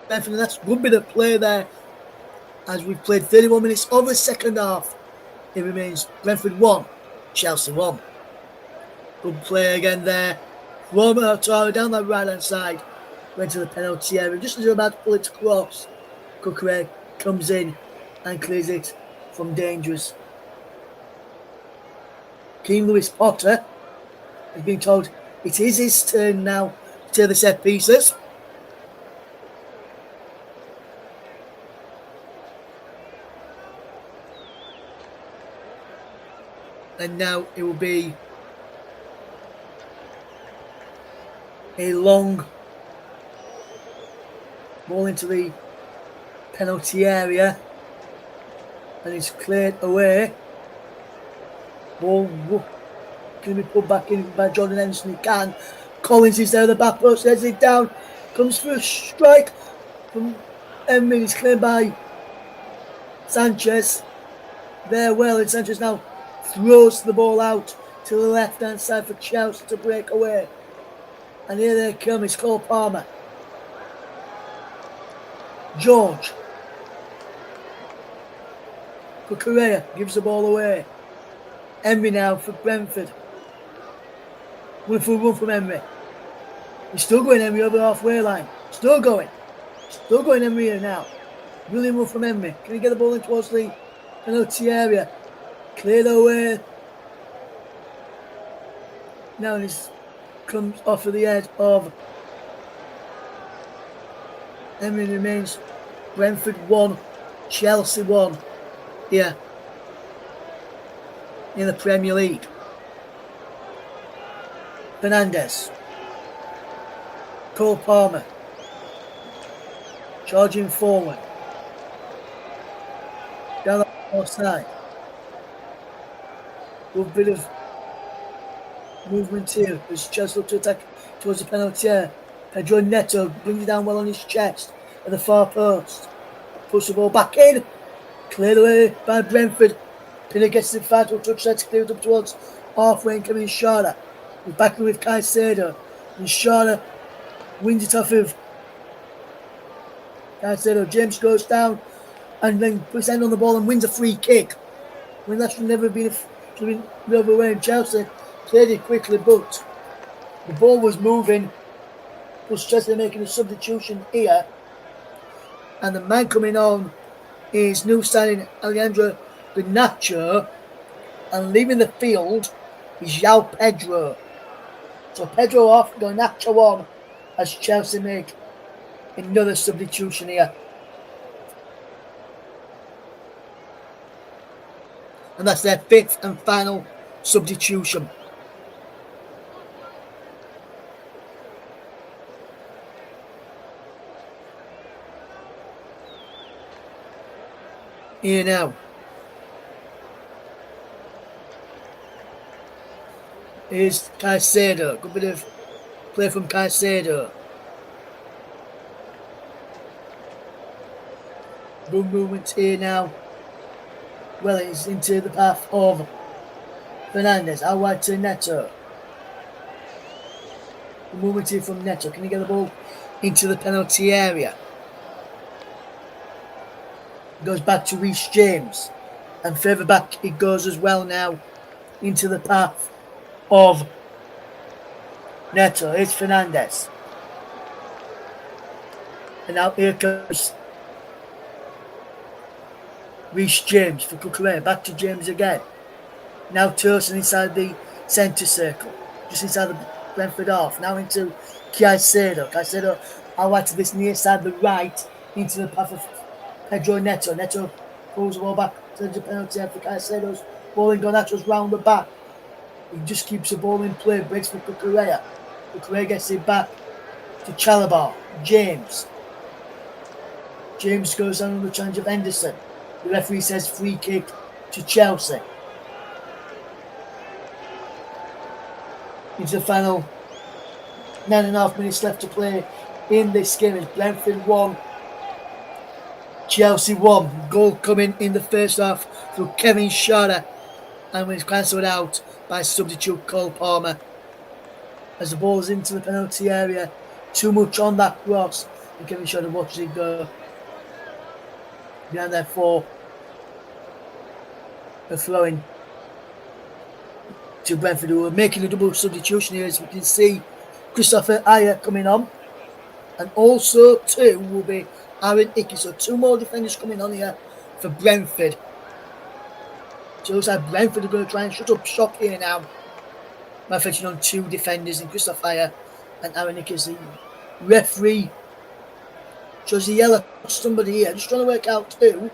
Brentford, that's a good bit of play there. As we've played 31 minutes of the second half, it remains Brentford 1, Chelsea 1. Good play again there. Roma Tara down that right hand side, went to the penalty area. Just as they're about to pull it across, Correa comes in and clears it from dangerous. King Lewis Potter has been told it is his turn now to the set pieces. And now it will be a long ball into the penalty area, and it's cleared away. Ball can be put back in by Jordan Henderson. He can. Collins is there at the back post, heads it down, comes for a strike from Emery. It's cleared by Sanchez. There, well, and Sanchez now throws the ball out to the left hand side for Chelsea to break away. And here they come, it's Cole Palmer. George. Correa gives the ball away. Emery now for Brentford. Wonderful run from Emery. He's still going, Emery, over the halfway line. Still going Emery here now. Brilliant run from Emery. Can he get the ball in towards the penalty area? Cleared away. Now he's comes off of the head of Emery. Remains Brentford 1, Chelsea 1 here in the Premier League. Fernandes, Cole Palmer charging forward down the far side. Good bit of movement here as Chelsea look to attack towards the penalty area. Pedro Neto brings it down well on his chest at the far post. Push the ball back in. Cleared away by Brentford. Pinner gets the final touch, that's cleared up towards halfway and coming Schade. He's back with Caicedo. And Schade wins it off of Caicedo. James goes down and then puts hand on the ball and wins a free kick. When that should never have been the other way. Chelsea played it quickly, but the ball was moving. was Chelsea making a substitution here. And the man coming on is new signing Alejandro Garnacho. And leaving the field is João Pedro. So Pedro off, Garnacho on, as Chelsea make another substitution here. And that's their 5th and final substitution. Here now. Here's Caicedo. Good bit of play from Caicedo. Good movement here now. Well, it's into the path of Fernandes. Out wide to Neto. The movement here from Neto. Can he get the ball into the penalty area? Goes back to Reece James. And further back it goes as well now into the path of Neto. It's Fernandes. And now here comes Reece James for Cucurella. Back to James again. Now Tosin inside the centre circle. Just inside the Brentford half. Now into Caicedo. Caicedo out wide to this near side, the right, into the path of Pedro Neto. Neto pulls the ball back to the penalty area for Caicedo's ball in. Garnacho's round the back. He just keeps the ball in play. Breaks for Cucurella. Cucurella gets it back to Chalobah. James. James goes down on the challenge of Henderson. The referee says free kick to Chelsea. Into the final 9.5 minutes left to play in this game. It's Brentford 1, Chelsea 1. Goal coming in the first half through Kevin Schade, and was cancelled out by substitute Cole Palmer. As the ball is into the penalty area, too much on that cross, and Kevin Schade watches it go behind there for a throw-in to Brentford, who are making a double substitution here. As we can see, Christopher Ayer coming on, and also too will be Aaron Hickey. So 2 more defenders coming on here for Brentford. So it looks like Brentford are going to try and shut up shop here now by fetching on 2 defenders in Christopher Ayer and Aaron Hickey. The referee shows the yellow for somebody here. Just trying to work out who.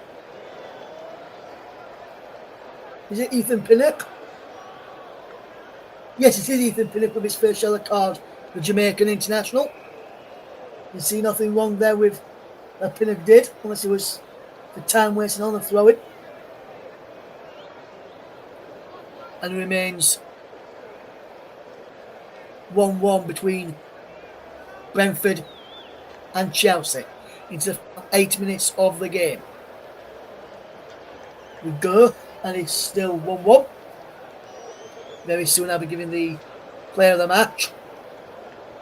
Is it Ethan Pinnock? Yes, it is Ethan Pinnock with his first yellow card, the Jamaican international. You see nothing wrong there with what Pinnock did, unless it was the time wasting on the throw-in. And it remains 1-1 between Brentford and Chelsea into the 8 minutes of the game. We go, and it's still 1-1. Very soon I'll be giving the player of the match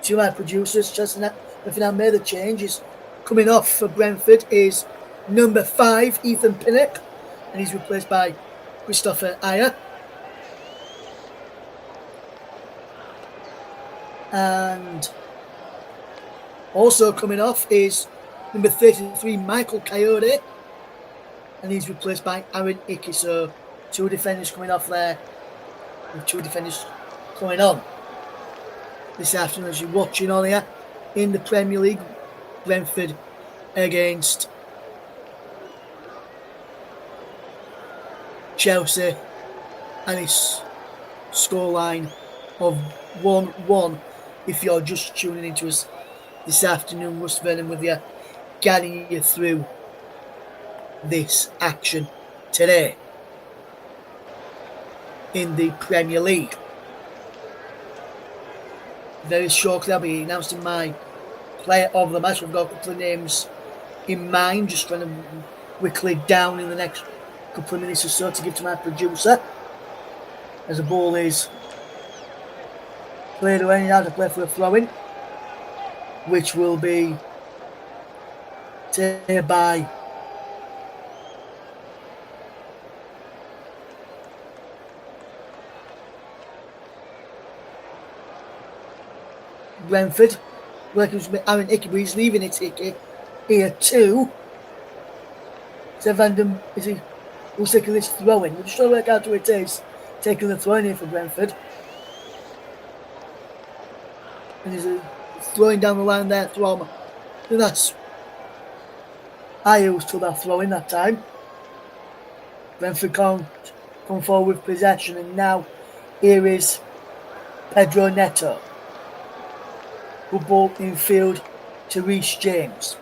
to my producers. Just if I made the changes, coming off for Brentford is number 5, Ethan Pinnock, and he's replaced by Christopher Ayer. And also coming off is number 33, Michael Coyote, and he's replaced by Aaron Hickey. So 2 defenders coming off there, with 2 defenders coming on this afternoon. As you're watching on here in the Premier League, Brentford against Chelsea, and it's scoreline of 1-1. If you're just tuning into us this afternoon, Russ Vernon with you, guiding you through this action today in the Premier League. Very shortly I'll be announcing my player of the match. We've got a couple of names in mind, just trying to whittle it down in the next couple of minutes or so to give to my producer. As the ball is played away, now to play for a throw-in, which will be taken by Brentford. working with Aaron Hickey, but he's leaving it Hickey here too. So Van who's taking this throw in? We're just trying to work out who it is taking the throw in here for Brentford. And he's throwing down the line there, Throm. And that's Ayers to that throw in that time. Brentford can't come forward with possession, and now here is Pedro Neto. Good ball in field to Reece James.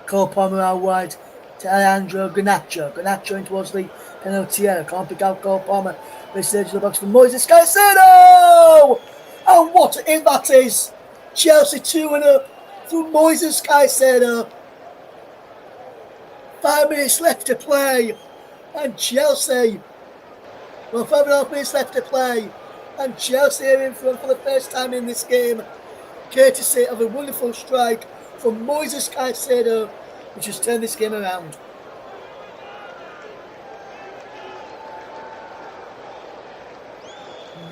Cole Palmer out wide to Alejandro Garnacho. Garnacho in towards the penalty area. Can't pick out Cole Palmer. This is the box for Moises Caicedo! And what a hit that is! Chelsea 2-0 through Moises Caicedo. 5 minutes left to play. And Chelsea, 5.5 minutes left to play. And Chelsea are in front for the first time in this game. Courtesy of a wonderful strike from Moises Caicedo, which has turned this game around.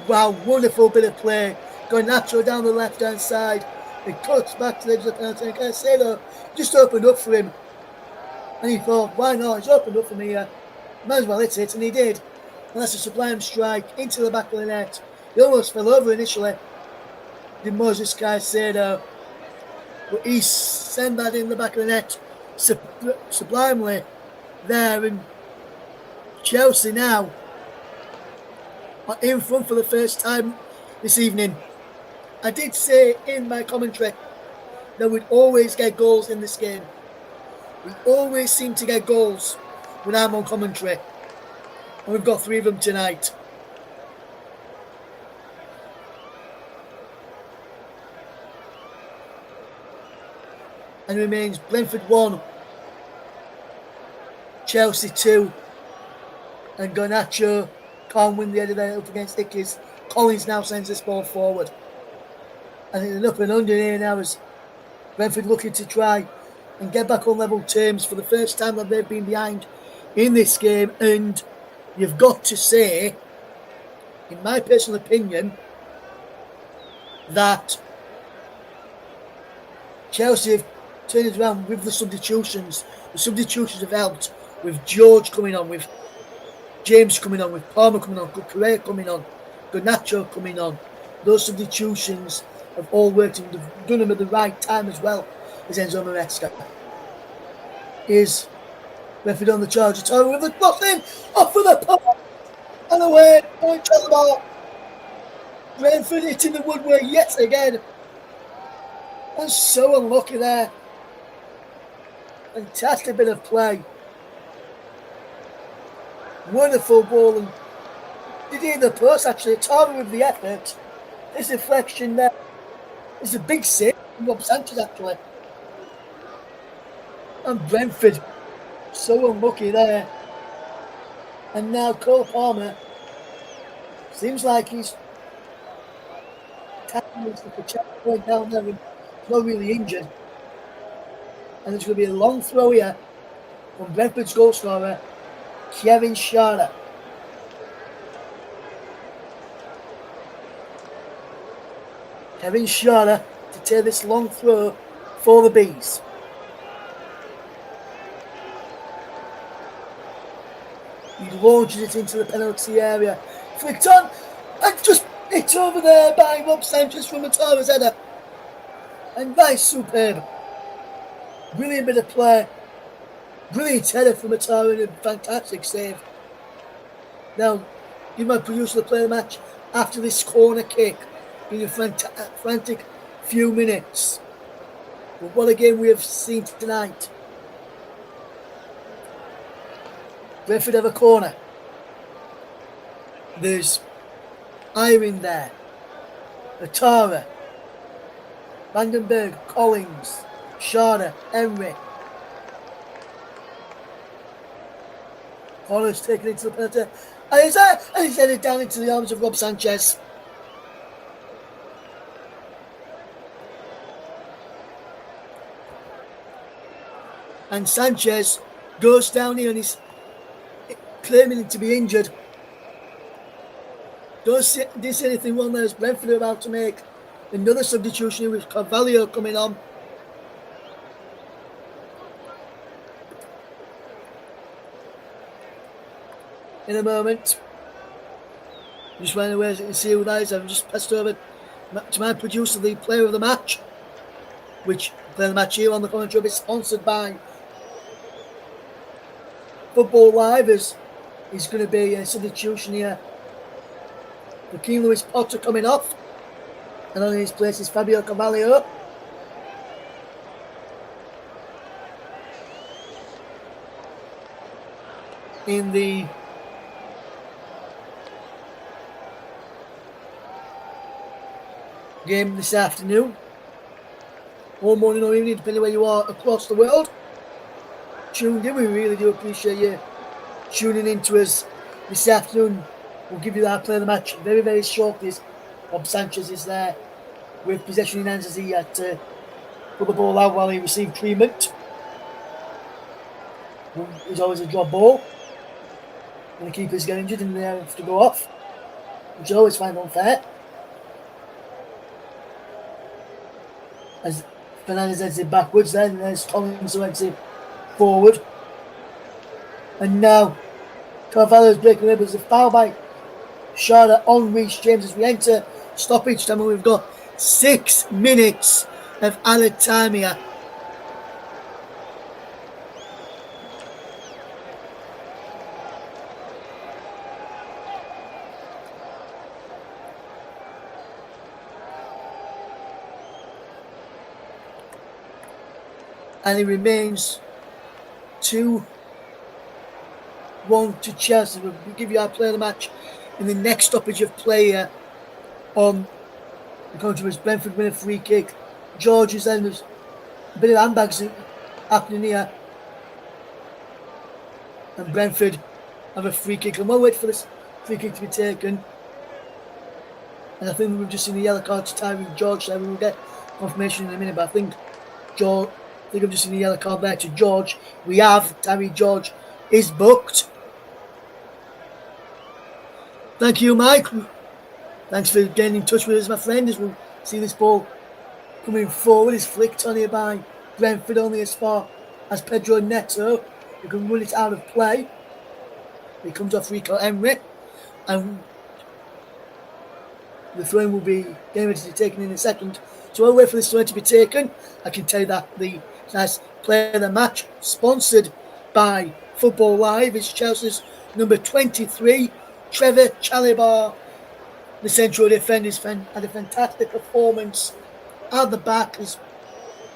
Wow, wonderful bit of play. Garnacho down the left-hand side. It cuts back to the edge of the penalty, and Caicedo just opened up for him. And he thought, why not? He's opened up for me here. Might as well hit it, and he did. And that's a sublime strike into the back of the net. He almost fell over initially. Did Moises Caicedo. But he sent that in the back of the net sublimely there. And Chelsea now are in front for the first time this evening. I did say in my commentary that we'd always get goals in this game. We always seem to get goals when I'm on commentary. And we've got 3 of them tonight. And it remains Brentford 1, Chelsea 2, and Garnacho can't win the header there up against Hickey's. Collins now sends this ball forward. And it's up and under here now as Brentford looking to try and get back on level terms for the first time that they've been behind in this game. And you've got to say, in my personal opinion, that Chelsea have turned it around with the substitutions. The substitutions have helped, with George coming on, with James coming on, with Palmer coming on, Correa coming on, Garnacho coming on. Those substitutions have all worked, and they've done them at the right time as well as Enzo Maresca. Is Brentford on the charge? It's over with the crossing, off for the post, and away, point to the ball. Brentford hitting the woodwork yet again. And so unlucky there. Fantastic bit of play. Wonderful ball, and did hear the post actually. Tara with the effort. This deflection there is a big save from Rob Sanchez actually. And Brentford so unlucky there. And now Cole Palmer seems like he's tackling the chap going down there and not really injured. And there's going to be a long throw here from Brentford's goal scorer, Kevin Schade. Kevin Schade to take this long throw for the Bees. He launches it into the penalty area. Flicked on and just hit over there by Rob Sanchez from Matara's header. And that is superb. Brilliant bit of play. Brilliant header from Matara and a fantastic save. Now, give my producer the play of the match after this corner kick in a frantic few minutes. But what a game we have seen tonight. Brentford have a corner. There's Iron there. Atara. Vandenberg, Collins, Schade, Henry. Corner's taken into the penalty. And he's headed down into the arms of Rob Sanchez. And Sanchez goes down here and he's claiming to be injured. Didn't see anything wrong there as Brentford are about to make Another substitution with Carvalho coming on. In a moment. Just went away and see who that is. I've just passed over to my producer, the player of the match, which player of the match here on the commentary is sponsored by Football Live. Is going to be a substitution here. The King Lewis Potter coming off, and on his place is Fabio Carvalho. In the game this afternoon, or morning or evening, depending where you are across the world, tuned in. We really do appreciate you tuning in to us this afternoon. We'll give you that player of the match very, very shortly. Bob Sanchez is there with possession in hands as he had to put the ball out while he received treatment. It was always a drop ball. And the keepers get injured and they have to go off, which I always find unfair. As Fernandez heads it backwards, then there's Collins who heads it forward. And now Carvalho's breaking away, but there's a foul by Sharda on Reece James as we enter stoppage time, and we've got 6 minutes of added time here. And it remains 2-1 to Chelsea. We'll give you our player of the match in the next stoppage of play here on the country. Brentford win a free kick. George's then there's a bit of handbags happening here. And Brentford have a free kick. And we'll wait for this free kick to be taken. And I think we've just seen the yellow card to Tyree George there. We will get confirmation in a minute, but I think I've just seen the yellow card there to George. We have Tyree George is booked. Thank you, Mike. Thanks for getting in touch with us, my friend, as we'll see this ball coming forward. It's flicked on here by Brentford only as far as Pedro Neto, who can run it out of play. He comes off Rico Emery, and the throw will be getting ready to be taken in a second. So I'll wait for this throw to be taken. I can tell you that the nice player of the match, sponsored by Football Live, is Chelsea's number 23, Trevor Chalobah. The central defender had a fantastic performance at the back. He's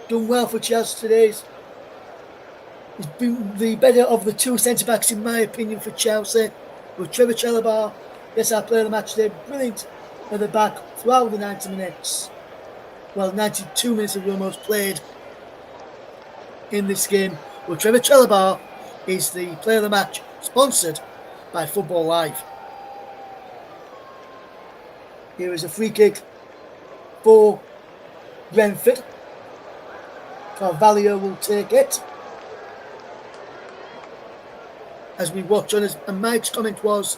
done well for Chelsea today. He's been the better of the two centre-backs, in my opinion, for Chelsea. With Trevor Chalobah, yes, our player of the match today, brilliant at the back throughout the 90 minutes. Well, 92 minutes of almost played in this game. Well, Trevor Chalobah is the player of the match, sponsored by Football Live. Here is a free kick for Brentford. Carvalho will take it. As we watch on us, and Mike's comment was,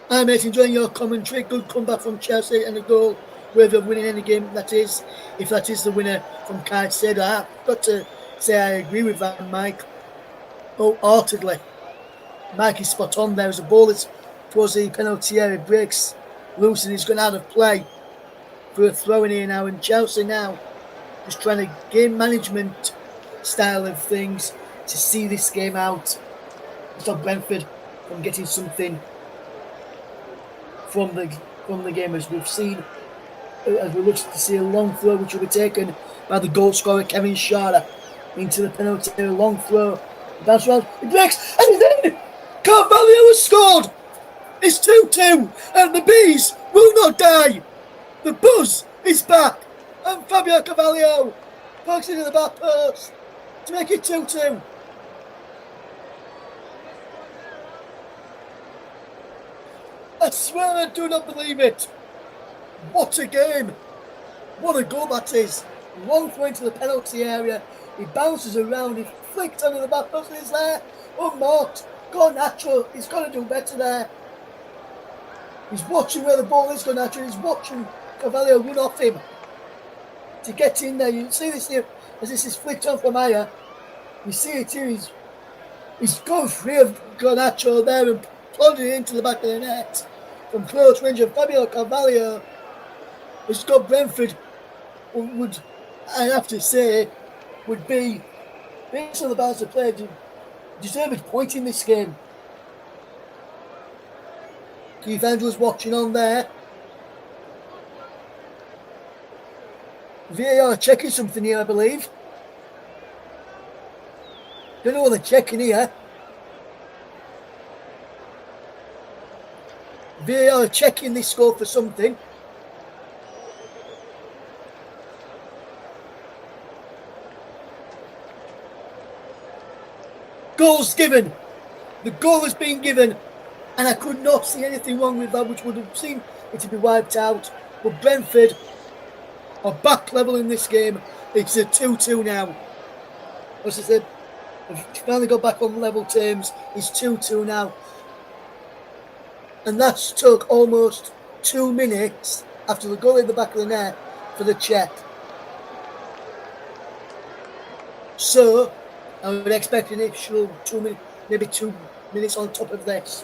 "Hi mate, enjoying your commentary. Good comeback from Chelsea and a goal worthy of winning any game that is, if that is the winner from Caicedo." I've got to say I agree with that, Mike, wholeheartedly. Mike is spot on there. As a ball that's towards the penalty area, breaks loose and he's gone out of play for a throw in here now. And Chelsea now just trying to game management style of things to see this game out. Stop Brentford from getting something from the game, as we've seen, as we look to see a long throw which will be taken by the goal scorer Kevin Sharda into the penalty area. Long throw, bounce around, it breaks, and it's in! Carvalho has scored! It's 2-2, and the bees will not die. The buzz is back, and Fabio Carvalho pokes into the back post to make it 2-2. I swear I do not believe it. What a game. What a goal that is. Long throw into the penalty area. He bounces around. He flicked under the back post. He's there. Unmarked. Garnacho. He's got to do better there. He's watching where the ball is. Garnacho. He's watching Carvalho run off him. to get in there. You see this here as this is flicked on from Aya. You see it here. He's gone free of Garnacho there and plodded into the back of the net from close range. Of Fabio Carvalho has got Brentford. Would I have to say would be based on the balance of play deserved point in this game. Keith Andrews watching on there. VAR checking something here, I believe. Don't know what they're checking here. VAR checking this score for something. Goal's given. The goal has been given. And I could not see anything wrong with that, which would have seemed it to be wiped out. But Brentford are back level in this game. It's a 2-2 now. As I said, we've finally got back on level terms. It's 2-2 now. And that's took almost 2 minutes after the goal in the back of the net for the check. So, I would expect an additional 2 minutes, maybe 2 minutes on top of this.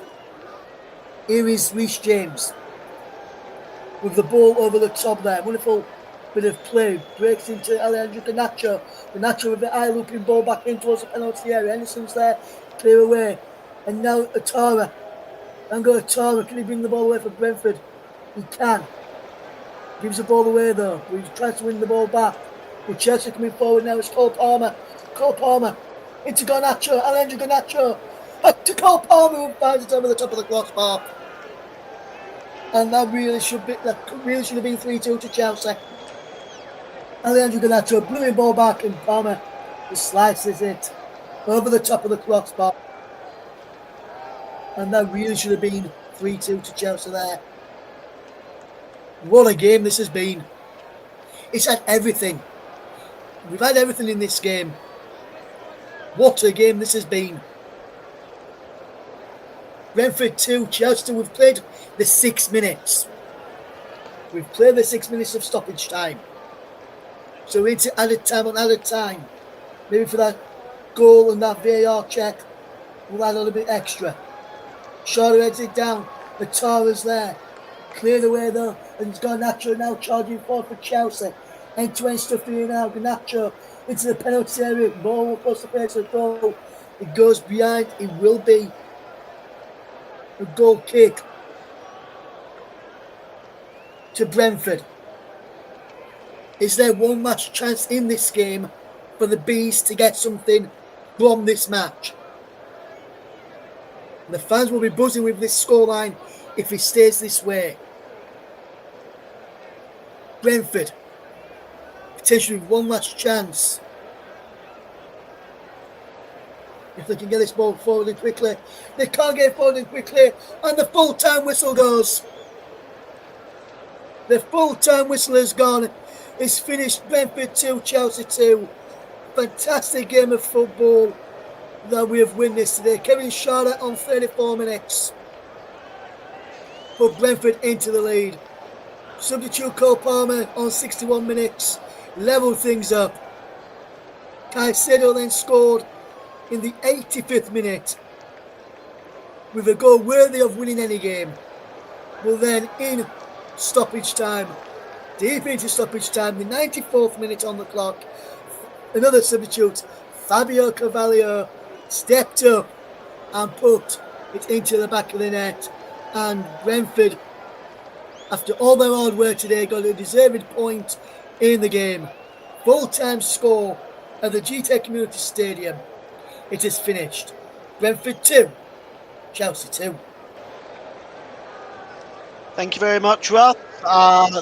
Here is Reece James with the ball over the top there. Wonderful bit of play. Breaks into Alejandro Garnacho. Garnacho with the eye-looping ball back in towards the penalty area. Henderson's there, clear away. And now Atara. Ango Atara, can he bring the ball away for Brentford? He can. Gives the ball away though. He tries to win the ball back. With Chelsea coming forward now, it's Cole Palmer. Cole Palmer into Garnacho. Alejandro Garnacho. Back to Cole Palmer, who finds it over the top of the crossbar. And that really should have been 3-2 to Chelsea. Alejandro Garnacho blew the ball back and Palmer slices it over the top of the crossbar. And that really should have been 3-2 to Chelsea there. What a game this has been. It's had everything. We've had everything in this game. What a game this has been. Brentford 2, Chelsea 2. We've played the 6 minutes. We've played the 6 minutes of stoppage time. So we're into added time on added time. Maybe for that goal and that VAR check, we'll add a little bit extra. Shaw heads it down. The Tara's there. Cleared away though. And it's Garnacho now charging forward for Chelsea. End-to-end stuff here now. Garnacho into the penalty area. Ball across the face of the goal. It goes behind. It will be a goal kick to Brentford. Is there one last chance in this game for the Bees to get something from this match? The fans will be buzzing with this scoreline if it stays this way. Brentford, potentially one last chance. If they can get this ball forward and quickly. They can't get forward and quickly. And the full-time whistle goes. The full-time whistle has gone. It's finished. Brentford 2, Chelsea 2. Fantastic game of football that we have witnessed today. Kevin Charlotte on 34 minutes. Put Brentford into the lead. Substitute Cole Palmer on 61 minutes. Leveled things up. Caicedo then scored in the 85th minute with a goal worthy of winning any game. Well then in stoppage time, deep into stoppage time, the 94th minute on the clock, another substitute, Fabio Carvalho, stepped up and put it into the back of the net. And Brentford, after all their hard work today, got a deserved point in the game. Full-time score at the Gtech Community Stadium. It is finished. Brentford 2, Chelsea 2. Thank you very much, Russ.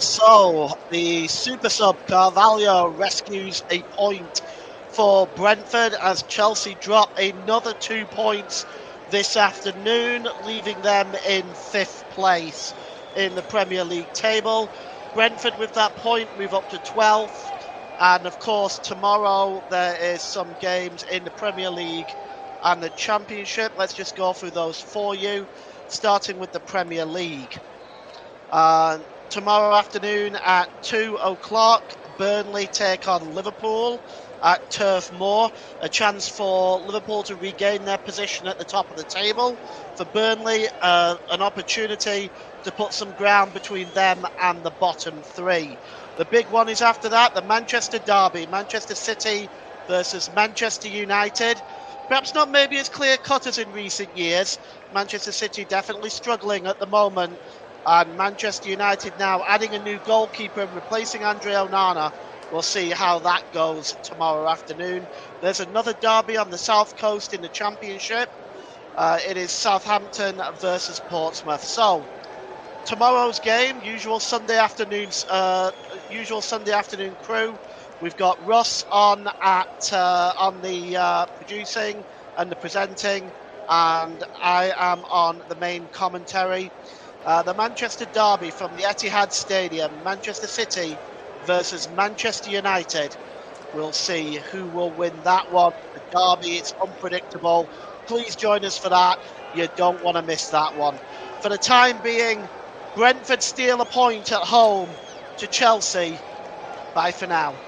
So the super sub Carvalho rescues a point for Brentford as Chelsea drop another 2 points this afternoon, leaving them in 5th place in the Premier League table. Brentford with that point move up to 12th. And of course, tomorrow there is some games in the Premier League and the Championship. Let's just go through those for you, starting with the Premier League. Tomorrow afternoon at 2 o'clock, Burnley take on Liverpool at Turf Moor. A chance for Liverpool to regain their position at the top of the table. For Burnley, an opportunity to put some ground between them and the bottom three. The big one is after that, the Manchester derby, Manchester City versus Manchester United. Perhaps not maybe as clear-cut as in recent years. Manchester City definitely struggling at the moment. And Manchester United now adding a new goalkeeper and replacing Andre Onana. We'll see how that goes tomorrow afternoon. There's another derby on the South Coast in the Championship. It is Southampton versus Portsmouth. So tomorrow's game, usual Sunday afternoon crew. We've got Russ on the producing and the presenting, and I am on the main commentary. The Manchester derby from the Etihad Stadium, Manchester City versus Manchester United. We'll see who will win that one. The derby, it's unpredictable. Please join us for that. You don't want to miss that one. For the time being, Brentford steal a point at home to Chelsea. Bye for now.